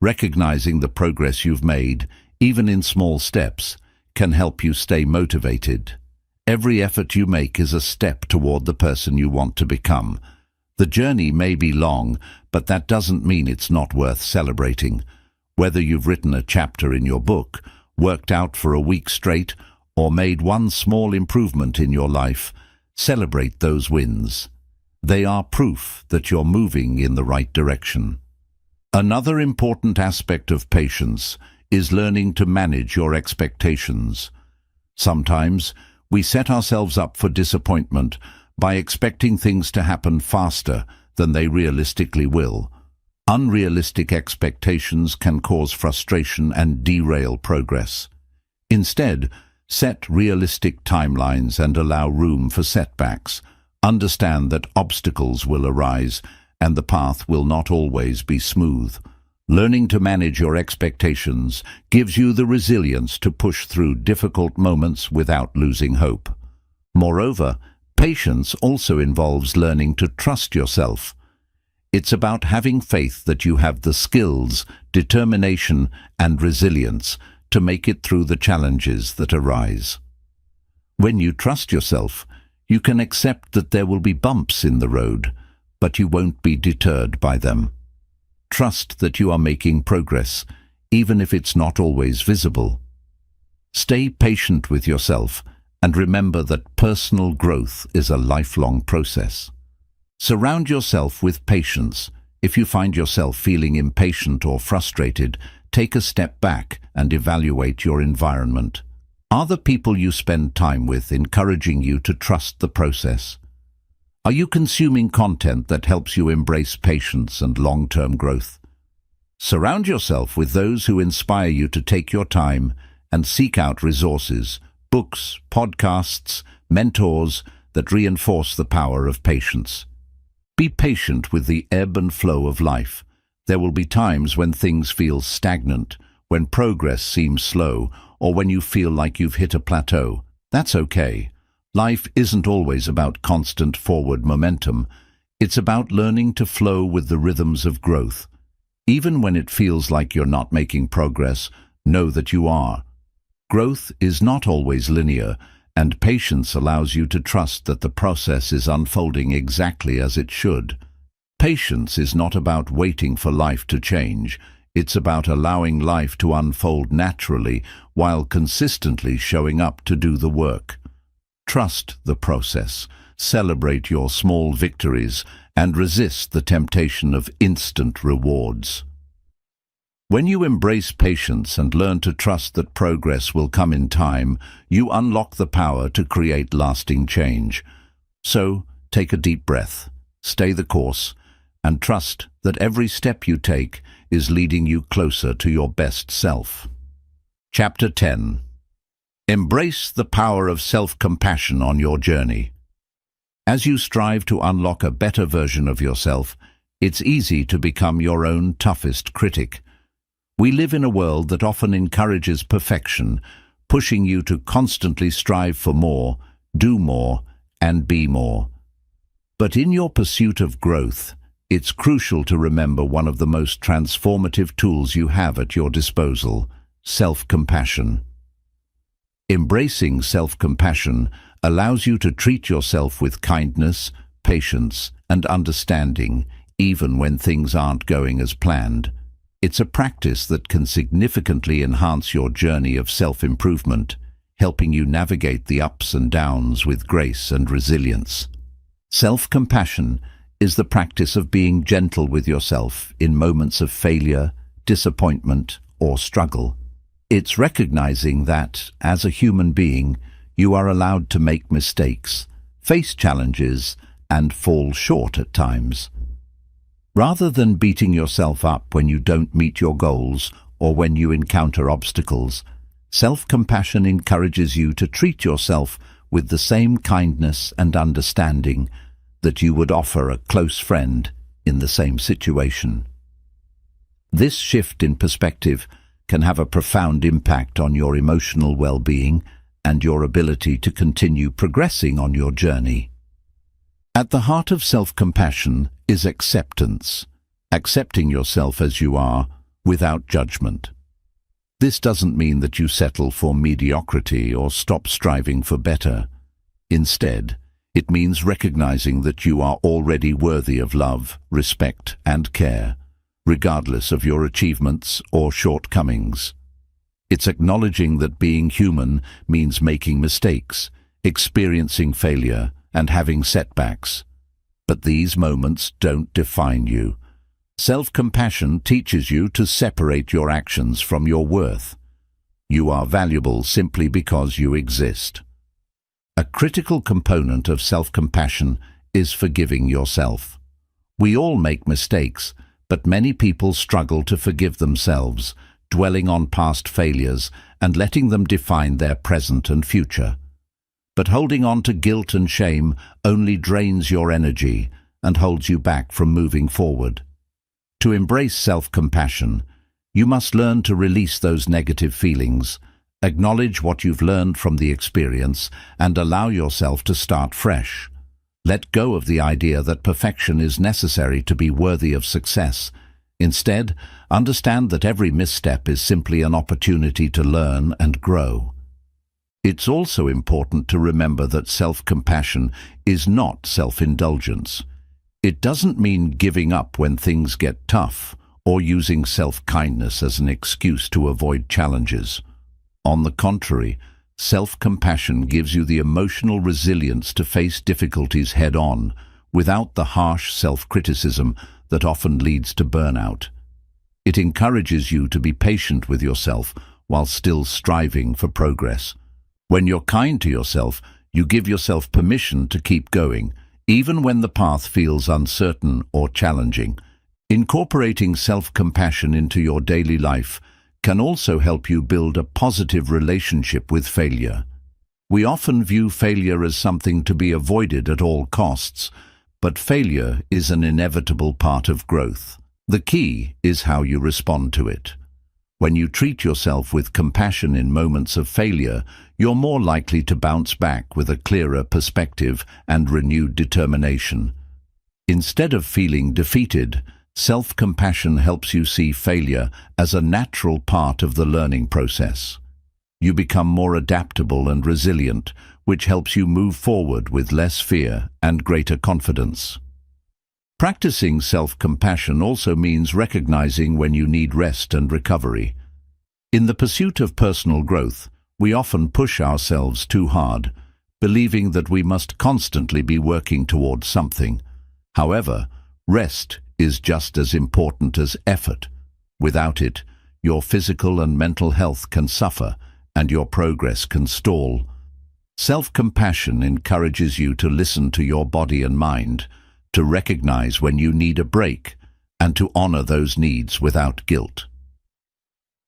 Recognizing the progress you've made, even in small steps, can help you stay motivated. Every effort you make is a step toward the person you want to become. The journey may be long, but that doesn't mean it's not worth celebrating. Whether you've written a chapter in your book, worked out for a week straight, or made one small improvement in your life, celebrate those wins. They are proof that you're moving in the right direction. Another important aspect of patience is learning to manage your expectations. Sometimes we set ourselves up for disappointment by expecting things to happen faster than they realistically will. Unrealistic expectations can cause frustration and derail progress. Instead, set realistic timelines and allow room for setbacks. Understand that obstacles will arise and the path will not always be smooth. Learning to manage your expectations gives you the resilience to push through difficult moments without losing hope. Moreover, patience also involves learning to trust yourself. It's about having faith that you have the skills, determination, and resilience to make it through the challenges that arise. When you trust yourself, you can accept that there will be bumps in the road, but you won't be deterred by them. Trust that you are making progress, even if it's not always visible. Stay patient with yourself, and remember that personal growth is a lifelong process. Surround yourself with patience. If you find yourself feeling impatient or frustrated, take a step back and evaluate your environment. Are the people you spend time with encouraging you to trust the process? Are you consuming content that helps you embrace patience and long-term growth? Surround yourself with those who inspire you to take your time and seek out resources, books, podcasts, mentors that reinforce the power of patience. Be patient with the ebb and flow of life. There will be times when things feel stagnant, when progress seems slow, or when you feel like you've hit a plateau. That's okay. Life isn't always about constant forward momentum. It's about learning to flow with the rhythms of growth. Even when it feels like you're not making progress, know that you are. Growth is not always linear, and patience allows you to trust that the process is unfolding exactly as it should. Patience is not about waiting for life to change. It's about allowing life to unfold naturally while consistently showing up to do the work. Trust the process, celebrate your small victories, and resist the temptation of instant rewards. When you embrace patience and learn to trust that progress will come in time, you unlock the power to create lasting change. So, take a deep breath, stay the course, and trust that every step you take is leading you closer to your best self. Chapter 10. Embrace the power of self-compassion on your journey. As you strive to unlock a better version of yourself, it's easy to become your own toughest critic. We live in a world that often encourages perfection, pushing you to constantly strive for more, do more, and be more. But in your pursuit of growth, it's crucial to remember one of the most transformative tools you have at your disposal: self-compassion. Embracing self-compassion allows you to treat yourself with kindness, patience, and understanding, even when things aren't going as planned. It's a practice that can significantly enhance your journey of self-improvement, helping you navigate the ups and downs with grace and resilience. Self-compassion is the practice of being gentle with yourself in moments of failure, disappointment, or struggle. It's recognizing that, as a human being, you are allowed to make mistakes, face challenges, and fall short at times. Rather than beating yourself up when you don't meet your goals or when you encounter obstacles, self-compassion encourages you to treat yourself with the same kindness and understanding that you would offer a close friend in the same situation. This shift in perspective can have a profound impact on your emotional well-being and your ability to continue progressing on your journey. At the heart of self-compassion is acceptance, accepting yourself as you are without judgment. This doesn't mean that you settle for mediocrity or stop striving for better. Instead, it means recognizing that you are already worthy of love, respect, and care, regardless of your achievements or shortcomings. It's acknowledging that being human means making mistakes, experiencing failure, and having setbacks. But these moments don't define you. Self-compassion teaches you to separate your actions from your worth. You are valuable simply because you exist. A critical component of self-compassion is forgiving yourself. We all make mistakes, but many people struggle to forgive themselves, dwelling on past failures and letting them define their present and future. But holding on to guilt and shame only drains your energy and holds you back from moving forward. To embrace self-compassion, you must learn to release those negative feelings, acknowledge what you've learned from the experience, and allow yourself to start fresh. Let go of the idea that perfection is necessary to be worthy of success. Instead, understand that every misstep is simply an opportunity to learn and grow. It's also important to remember that self-compassion is not self-indulgence. It doesn't mean giving up when things get tough or using self-kindness as an excuse to avoid challenges. On the contrary, self-compassion gives you the emotional resilience to face difficulties head-on, without the harsh self-criticism that often leads to burnout. It encourages you to be patient with yourself while still striving for progress. When you're kind to yourself, you give yourself permission to keep going, even when the path feels uncertain or challenging. Incorporating self-compassion into your daily life can also help you build a positive relationship with failure. We often view failure as something to be avoided at all costs, but failure is an inevitable part of growth. The key is how you respond to it. When you treat yourself with compassion in moments of failure, you're more likely to bounce back with a clearer perspective and renewed determination. Instead of feeling defeated, self-compassion helps you see failure as a natural part of the learning process. You become more adaptable and resilient, which helps you move forward with less fear and greater confidence. Practicing self-compassion also means recognizing when you need rest and recovery. In the pursuit of personal growth, we often push ourselves too hard, believing that we must constantly be working towards something. However, rest is just as important as effort. Without it, your physical and mental health can suffer, and your progress can stall. Self-compassion encourages you to listen to your body and mind, to recognize when you need a break, and to honor those needs without guilt.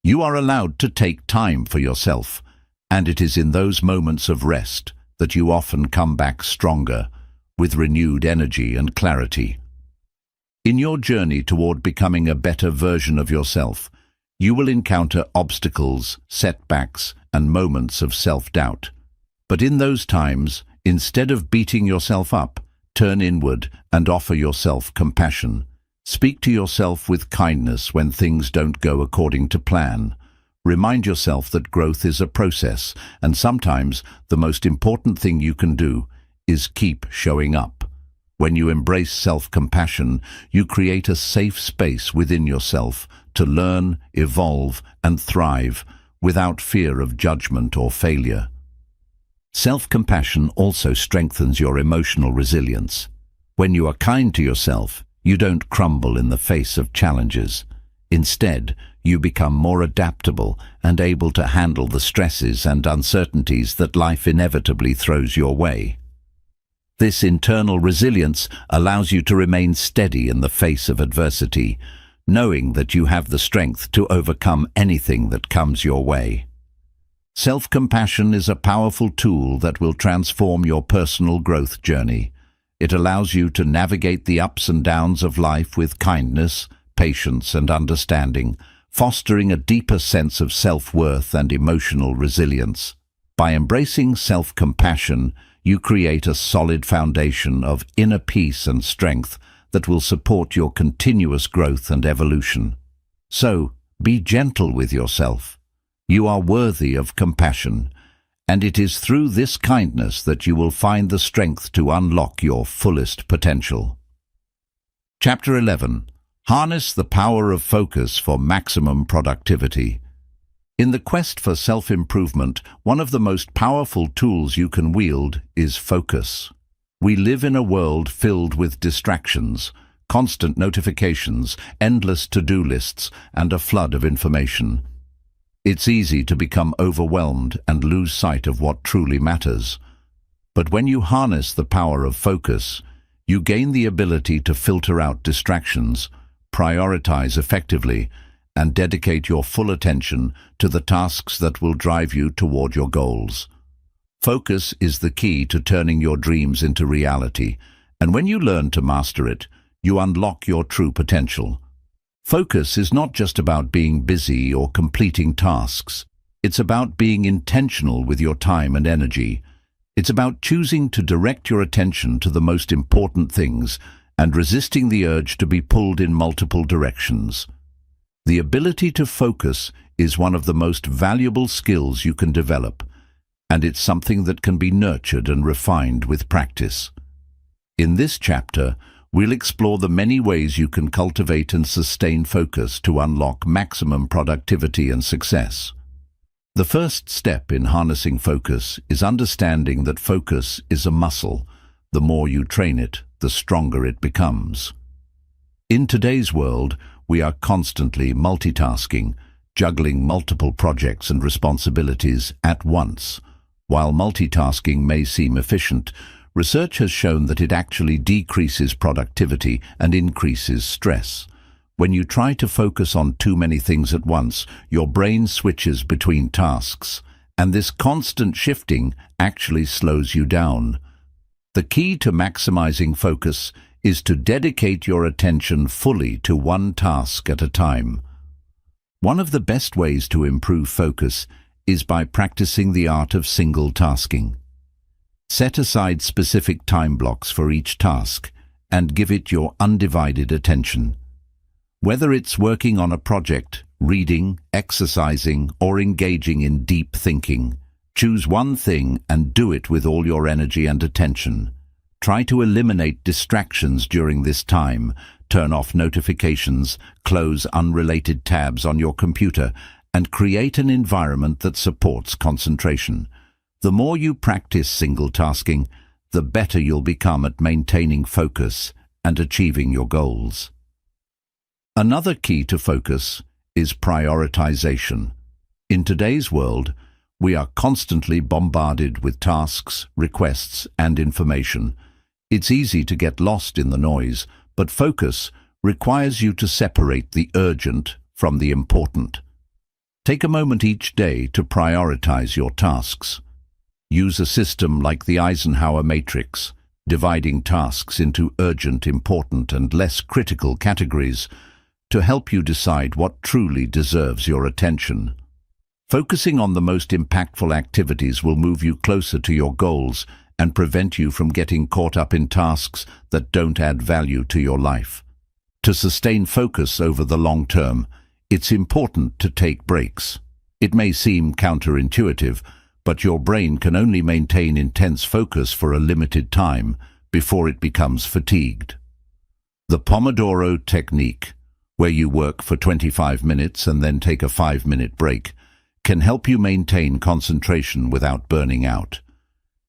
You are allowed to take time for yourself, and it is in those moments of rest that you often come back stronger, with renewed energy and clarity. In your journey toward becoming a better version of yourself, you will encounter obstacles, setbacks, and moments of self-doubt. But in those times, instead of beating yourself up, turn inward and offer yourself compassion. Speak to yourself with kindness when things don't go according to plan. Remind yourself that growth is a process, and sometimes the most important thing you can do is keep showing up. When you embrace self-compassion, you create a safe space within yourself to learn, evolve, and thrive without fear of judgment or failure. Self-compassion also strengthens your emotional resilience. When you are kind to yourself, you don't crumble in the face of challenges. Instead, you become more adaptable and able to handle the stresses and uncertainties that life inevitably throws your way. This internal resilience allows you to remain steady in the face of adversity, knowing that you have the strength to overcome anything that comes your way. Self-compassion is a powerful tool that will transform your personal growth journey. It allows you to navigate the ups and downs of life with kindness, patience, and understanding, fostering a deeper sense of self-worth and emotional resilience. By embracing self-compassion, you create a solid foundation of inner peace and strength that will support your continuous growth and evolution. So, be gentle with yourself. You are worthy of compassion, and it is through this kindness that you will find the strength to unlock your fullest potential. Chapter 11. Harness the power of focus for maximum productivity. In the quest for self-improvement, one of the most powerful tools you can wield is focus. We live in a world filled with distractions, constant notifications, endless to-do lists, and a flood of information. It's easy to become overwhelmed and lose sight of what truly matters. But when you harness the power of focus, you gain the ability to filter out distractions, prioritize effectively, and dedicate your full attention to the tasks that will drive you toward your goals. Focus is the key to turning your dreams into reality, and when you learn to master it, you unlock your true potential. Focus is not just about being busy or completing tasks. It's about being intentional with your time and energy. It's about choosing to direct your attention to the most important things and resisting the urge to be pulled in multiple directions. The ability to focus is one of the most valuable skills you can develop, and it's something that can be nurtured and refined with practice. In this chapter, we'll explore the many ways you can cultivate and sustain focus to unlock maximum productivity and success. The first step in harnessing focus is understanding that focus is a muscle. The more you train it, the stronger it becomes. In today's world, we are constantly multitasking, juggling multiple projects and responsibilities at once. While multitasking may seem efficient, research has shown that it actually decreases productivity and increases stress. When you try to focus on too many things at once, your brain switches between tasks, and this constant shifting actually slows you down. The key to maximizing focus is to dedicate your attention fully to one task at a time. One of the best ways to improve focus is by practicing the art of single tasking. Set aside specific time blocks for each task and give it your undivided attention. Whether it's working on a project, reading, exercising, or engaging in deep thinking, choose one thing and do it with all your energy and attention. Try to eliminate distractions during this time. Turn off notifications, close unrelated tabs on your computer, and create an environment that supports concentration. The more you practice single tasking, the better you'll become at maintaining focus and achieving your goals. Another key to focus is prioritization. In today's world, we are constantly bombarded with tasks, requests, and information. It's easy to get lost in the noise, but focus requires you to separate the urgent from the important. Take a moment each day to prioritize your tasks. Use a system like the Eisenhower matrix, dividing tasks into urgent, important, and less critical categories to help you decide what truly deserves your attention. Focusing on the most impactful activities will move you closer to your goals and prevent you from getting caught up in tasks that don't add value to your life. To sustain focus over the long term, it's important to take breaks. It may seem counterintuitive, but your brain can only maintain intense focus for a limited time before it becomes fatigued. The Pomodoro technique, where you work for 25 minutes and then take a 5-minute break, can help you maintain concentration without burning out.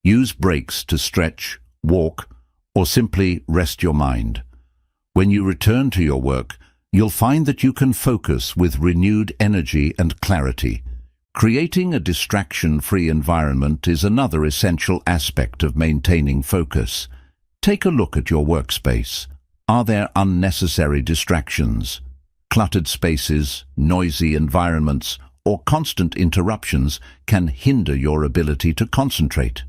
Use breaks to stretch, walk, or simply rest your mind. When you return to your work, you'll find that you can focus with renewed energy and clarity. Creating a distraction-free environment is another essential aspect of maintaining focus. Take a look at your workspace. Are there unnecessary distractions? Cluttered spaces, noisy environments, or constant interruptions can hinder your ability to concentrate.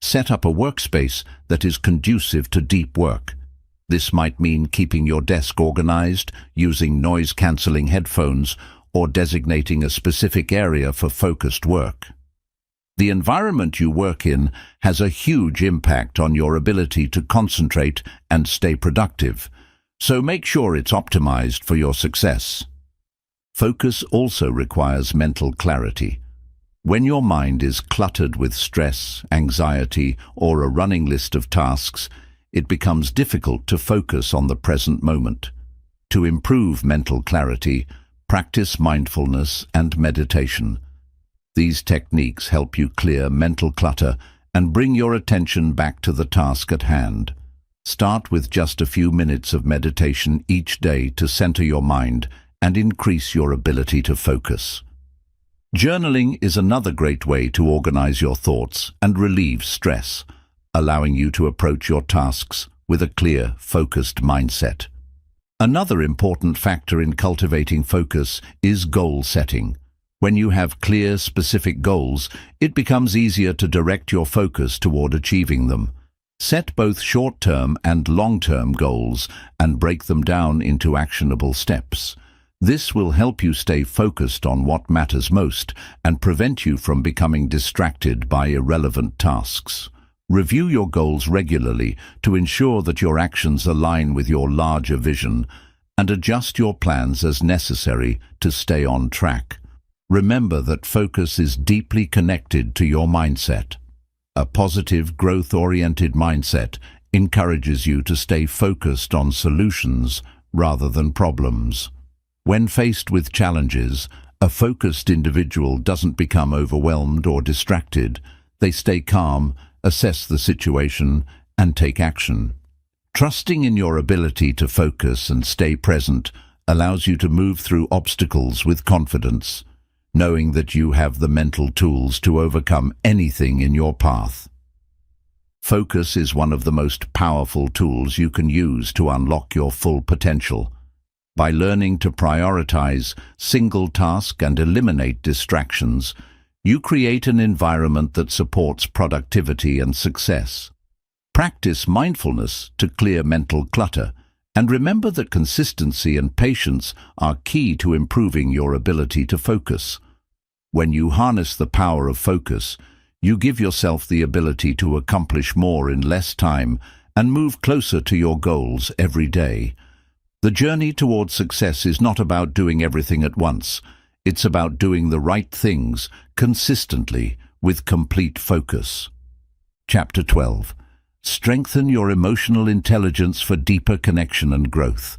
Set up a workspace that is conducive to deep work. This might mean keeping your desk organized, using noise-canceling headphones, or designating a specific area for focused work. The environment you work in has a huge impact on your ability to concentrate and stay productive, so make sure it's optimized for your success. Focus also requires mental clarity. When your mind is cluttered with stress, anxiety, or a running list of tasks, it becomes difficult to focus on the present moment. To improve mental clarity, practice mindfulness and meditation. These techniques help you clear mental clutter and bring your attention back to the task at hand. Start with just a few minutes of meditation each day to center your mind and increase your ability to focus. Journaling is another great way to organize your thoughts and relieve stress, allowing you to approach your tasks with a clear, focused mindset. Another important factor in cultivating focus is goal setting. When you have clear, specific goals, it becomes easier to direct your focus toward achieving them. Set both short-term and long-term goals and break them down into actionable steps. This will help you stay focused on what matters most and prevent you from becoming distracted by irrelevant tasks. Review your goals regularly to ensure that your actions align with your larger vision, and adjust your plans as necessary to stay on track. Remember that focus is deeply connected to your mindset. A positive, growth-oriented mindset encourages you to stay focused on solutions rather than problems. When faced with challenges, a focused individual doesn't become overwhelmed or distracted. They stay calm, assess the situation, and take action. Trusting in your ability to focus and stay present allows you to move through obstacles with confidence, knowing that you have the mental tools to overcome anything in your path. Focus is one of the most powerful tools you can use to unlock your full potential. By learning to prioritize single tasks and eliminate distractions, you create an environment that supports productivity and success. Practice mindfulness to clear mental clutter, and remember that consistency and patience are key to improving your ability to focus. When you harness the power of focus, you give yourself the ability to accomplish more in less time and move closer to your goals every day. The journey towards success is not about doing everything at once. It's about doing the right things consistently with complete focus. Chapter 12. Strengthen your emotional intelligence for deeper connection and growth.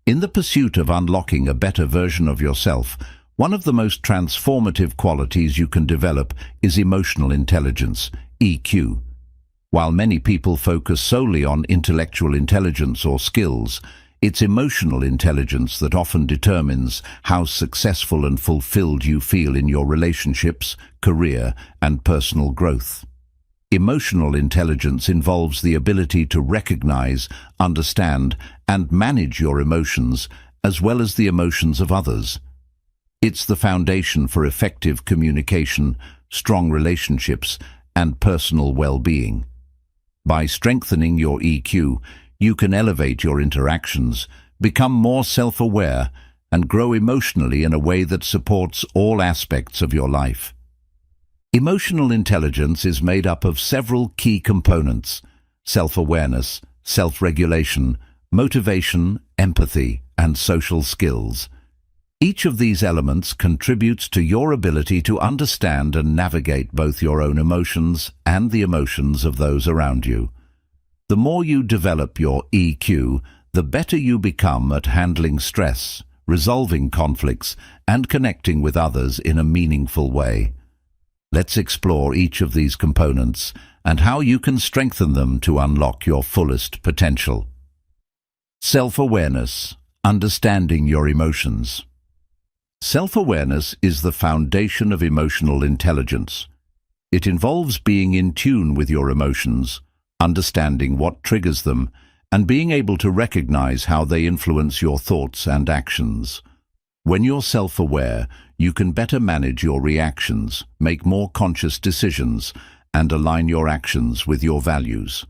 In the pursuit of unlocking a better version of yourself, one of the most transformative qualities you can develop is emotional intelligence, EQ. While many people focus solely on intellectual intelligence or skills, it's emotional intelligence that often determines how successful and fulfilled you feel in your relationships, career, and personal growth. Emotional intelligence involves the ability to recognize, understand, and manage your emotions, as well as the emotions of others. It's the foundation for effective communication, strong relationships, and personal well-being. By strengthening your EQ, you can elevate your interactions, become more self-aware, and grow emotionally in a way that supports all aspects of your life. Emotional intelligence is made up of several key components: self-awareness, self-regulation, motivation, empathy, and social skills. Each of these elements contributes to your ability to understand and navigate both your own emotions and the emotions of those around you. The more you develop your EQ, the better you become at handling stress, resolving conflicts, and connecting with others in a meaningful way. Let's explore each of these components and how you can strengthen them to unlock your fullest potential. Self-awareness, understanding your emotions. Self-awareness is the foundation of emotional intelligence. It involves being in tune with your emotions, understanding what triggers them, and being able to recognize how they influence your thoughts and actions. When you're self-aware, you can better manage your reactions, make more conscious decisions, and align your actions with your values.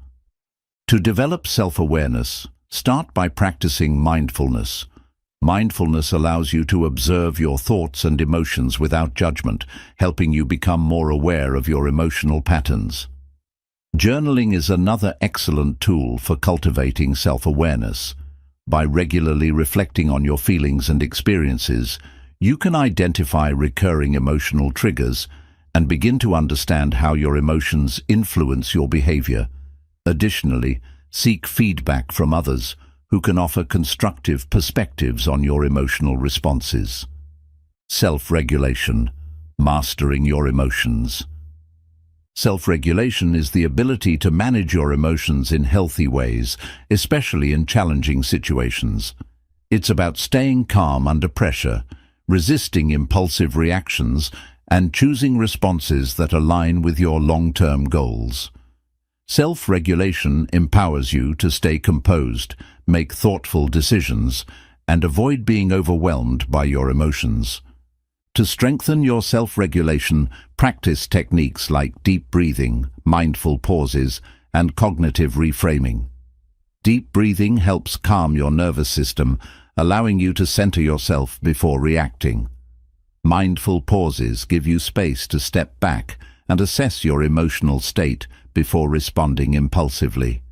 To develop self-awareness, start by practicing mindfulness. Mindfulness allows you to observe your thoughts and emotions without judgment, helping you become more aware of your emotional patterns. Journaling is another excellent tool for cultivating self-awareness. By regularly reflecting on your feelings and experiences, you can identify recurring emotional triggers and begin to understand how your emotions influence your behavior. Additionally, seek feedback from others who can offer constructive perspectives on your emotional responses. Self-regulation, mastering your emotions. Self-regulation is the ability to manage your emotions in healthy ways, especially in challenging situations. It's about staying calm under pressure, resisting impulsive reactions, and choosing responses that align with your long-term goals. Self-regulation empowers you to stay composed, make thoughtful decisions, and avoid being overwhelmed by your emotions. To strengthen your self-regulation, practice techniques like deep breathing, mindful pauses, and cognitive reframing. Deep breathing helps calm your nervous system, allowing you to center yourself before reacting. Mindful pauses give you space to step back and assess your emotional state before responding impulsively.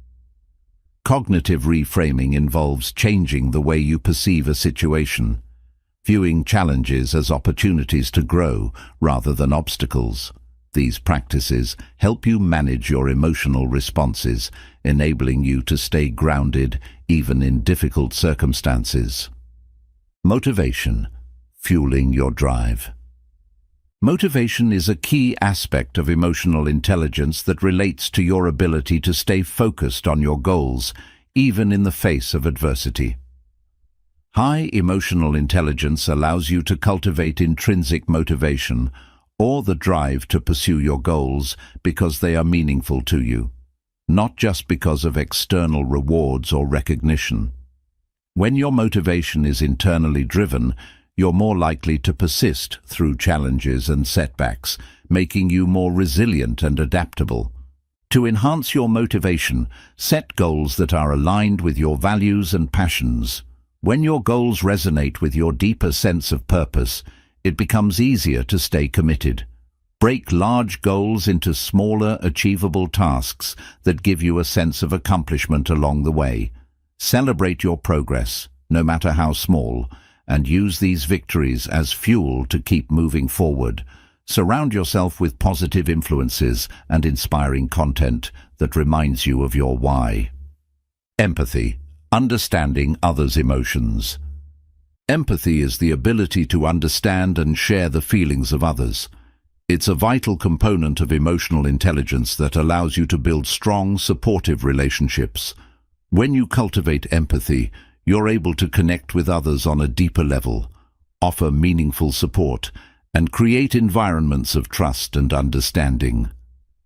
Cognitive reframing involves changing the way you perceive a situation, viewing challenges as opportunities to grow rather than obstacles. These practices help you manage your emotional responses, enabling you to stay grounded even in difficult circumstances. Motivation, fueling your drive. Motivation is a key aspect of emotional intelligence that relates to your ability to stay focused on your goals, even in the face of adversity. High emotional intelligence allows you to cultivate intrinsic motivation, or the drive to pursue your goals because they are meaningful to you, not just because of external rewards or recognition. When your motivation is internally driven, you're more likely to persist through challenges and setbacks, making you more resilient and adaptable. To enhance your motivation, set goals that are aligned with your values and passions. When your goals resonate with your deeper sense of purpose, it becomes easier to stay committed. Break large goals into smaller, achievable tasks that give you a sense of accomplishment along the way. Celebrate your progress, no matter how small, and use these victories as fuel to keep moving forward. Surround yourself with positive influences and inspiring content that reminds you of your why. Empathy, understanding others' emotions. Empathy is the ability to understand and share the feelings of others. It's a vital component of emotional intelligence that allows you to build strong, supportive relationships. When you cultivate empathy, you're able to connect with others on a deeper level, offer meaningful support, and create environments of trust and understanding.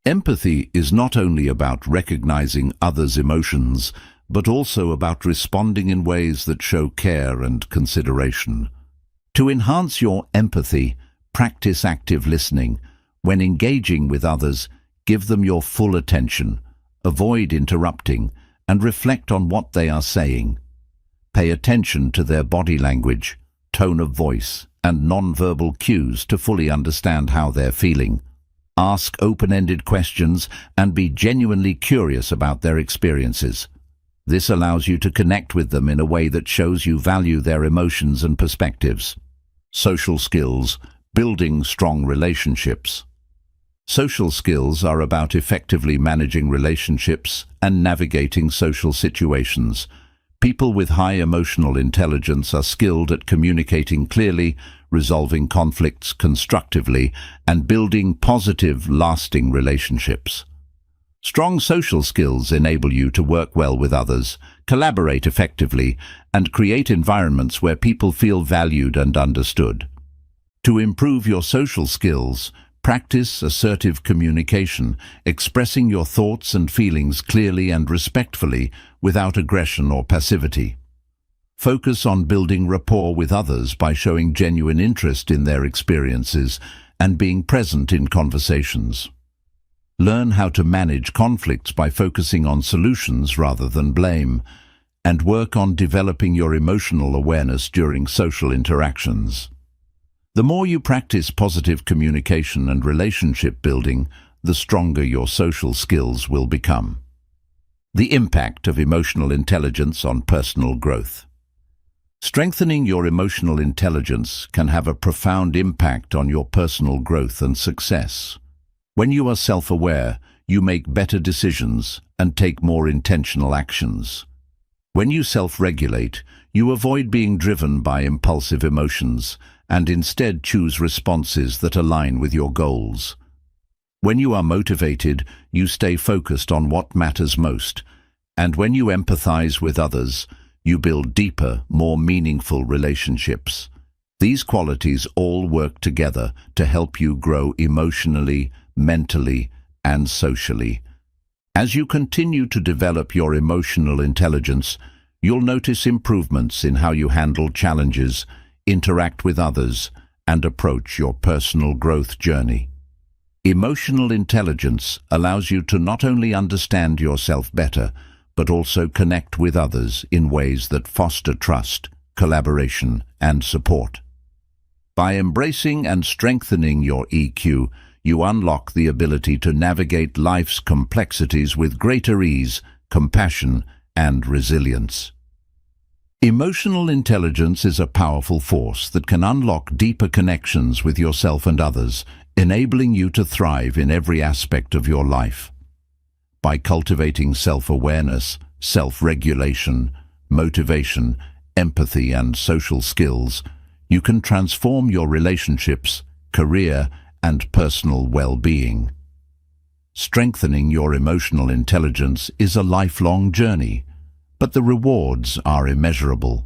Empathy is not only about recognizing others' emotions, but also about responding in ways that show care and consideration. To enhance your empathy, practice active listening. When engaging with others, give them your full attention, avoid interrupting, and reflect on what they are saying. Pay attention to their body language, tone of voice, and non-verbal cues to fully understand how they're feeling. Ask open-ended questions and be genuinely curious about their experiences. This allows you to connect with them in a way that shows you value their emotions and perspectives. Social skills, building strong relationships. Social skills are about effectively managing relationships and navigating social situations. People with high emotional intelligence are skilled at communicating clearly, resolving conflicts constructively, and building positive, lasting relationships. Strong social skills enable you to work well with others, collaborate effectively, and create environments where people feel valued and understood. To improve your social skills, practice assertive communication, expressing your thoughts and feelings clearly and respectfully without aggression or passivity. Focus on building rapport with others by showing genuine interest in their experiences and being present in conversations. Learn how to manage conflicts by focusing on solutions rather than blame, and work on developing your emotional awareness during social interactions. The more you practice positive communication and relationship building, the stronger your social skills will become. The impact of emotional intelligence on personal growth. Strengthening your emotional intelligence can have a profound impact on your personal growth and success. When you are self-aware, you make better decisions and take more intentional actions. When you self-regulate, you avoid being driven by impulsive emotions and instead choose responses that align with your goals. When you are motivated, you stay focused on what matters most, and when you empathize with others, you build deeper, more meaningful relationships. These qualities all work together to help you grow emotionally, mentally, and socially. As you continue to develop your emotional intelligence, you'll notice improvements in how you handle challenges, interact with others, and approach your personal growth journey. Emotional intelligence allows you to not only understand yourself better, but also connect with others in ways that foster trust, collaboration, and support. By embracing and strengthening your EQ, you unlock the ability to navigate life's complexities with greater ease, compassion, and resilience. Emotional intelligence is a powerful force that can unlock deeper connections with yourself and others, enabling you to thrive in every aspect of your life. By cultivating self-awareness, self-regulation, motivation, empathy, and social skills, you can transform your relationships, career, and personal well-being. Strengthening your emotional intelligence is a lifelong journey, but the rewards are immeasurable.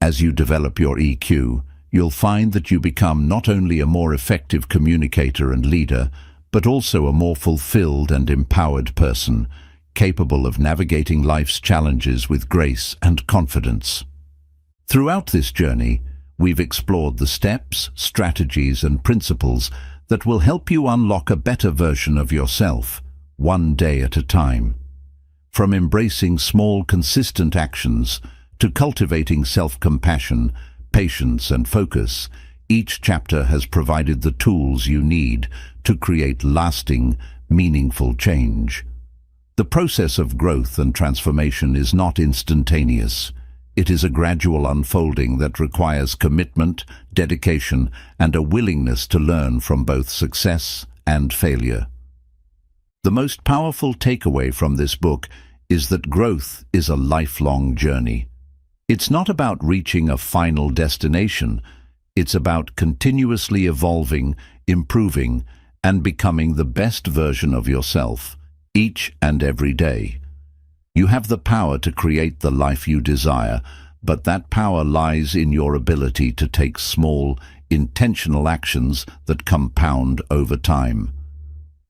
As you develop your EQ, you'll find that you become not only a more effective communicator and leader, but also a more fulfilled and empowered person, capable of navigating life's challenges with grace and confidence. Throughout this journey, we've explored the steps, strategies, and principles that will help you unlock a better version of yourself, one day at a time. From embracing small, consistent actions to cultivating self-compassion, patience, and focus, each chapter has provided the tools you need to create lasting, meaningful change. The process of growth and transformation is not instantaneous. It is a gradual unfolding that requires commitment, dedication, and a willingness to learn from both success and failure. The most powerful takeaway from this book is that growth is a lifelong journey. It's not about reaching a final destination. It's about continuously evolving, improving, and becoming the best version of yourself, each and every day. You have the power to create the life you desire, but that power lies in your ability to take small, intentional actions that compound over time.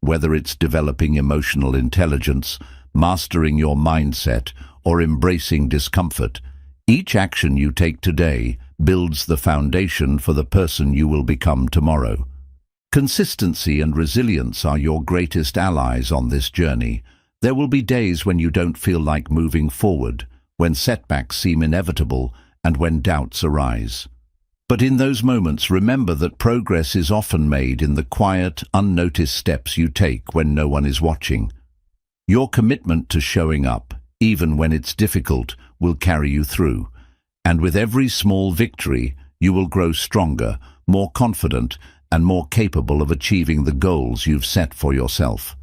Whether it's developing emotional intelligence, mastering your mindset, or embracing discomfort, each action you take today builds the foundation for the person you will become tomorrow. Consistency and resilience are your greatest allies on this journey. There will be days when you don't feel like moving forward, when setbacks seem inevitable, and when doubts arise. But in those moments, remember that progress is often made in the quiet, unnoticed steps you take when no one is watching. Your commitment to showing up, even when it's difficult, will carry you through. And with every small victory, you will grow stronger, more confident, and more capable of achieving the goals you've set for yourself.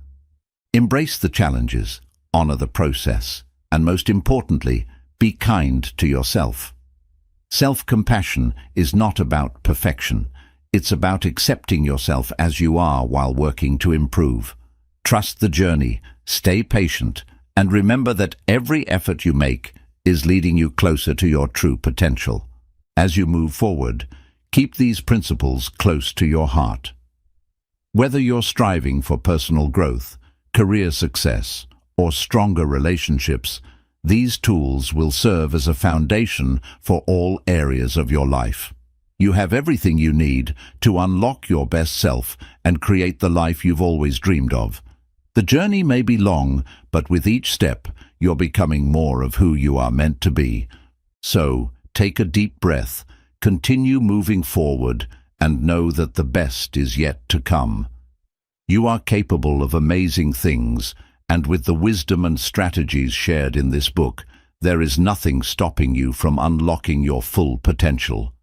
Embrace the challenges, honor the process, and most importantly, be kind to yourself. Self-compassion is not about perfection. It's about accepting yourself as you are while working to improve. Trust the journey, stay patient, and remember that every effort you make is leading you closer to your true potential. As you move forward, keep these principles close to your heart. Whether you're striving for personal growth, career success, or stronger relationships, these tools will serve as a foundation for all areas of your life. You have everything you need to unlock your best self and create the life you've always dreamed of. The journey may be long, but with each step, you're becoming more of who you are meant to be. So, take a deep breath, continue moving forward, and know that the best is yet to come. You are capable of amazing things, and with the wisdom and strategies shared in this book, there is nothing stopping you from unlocking your full potential.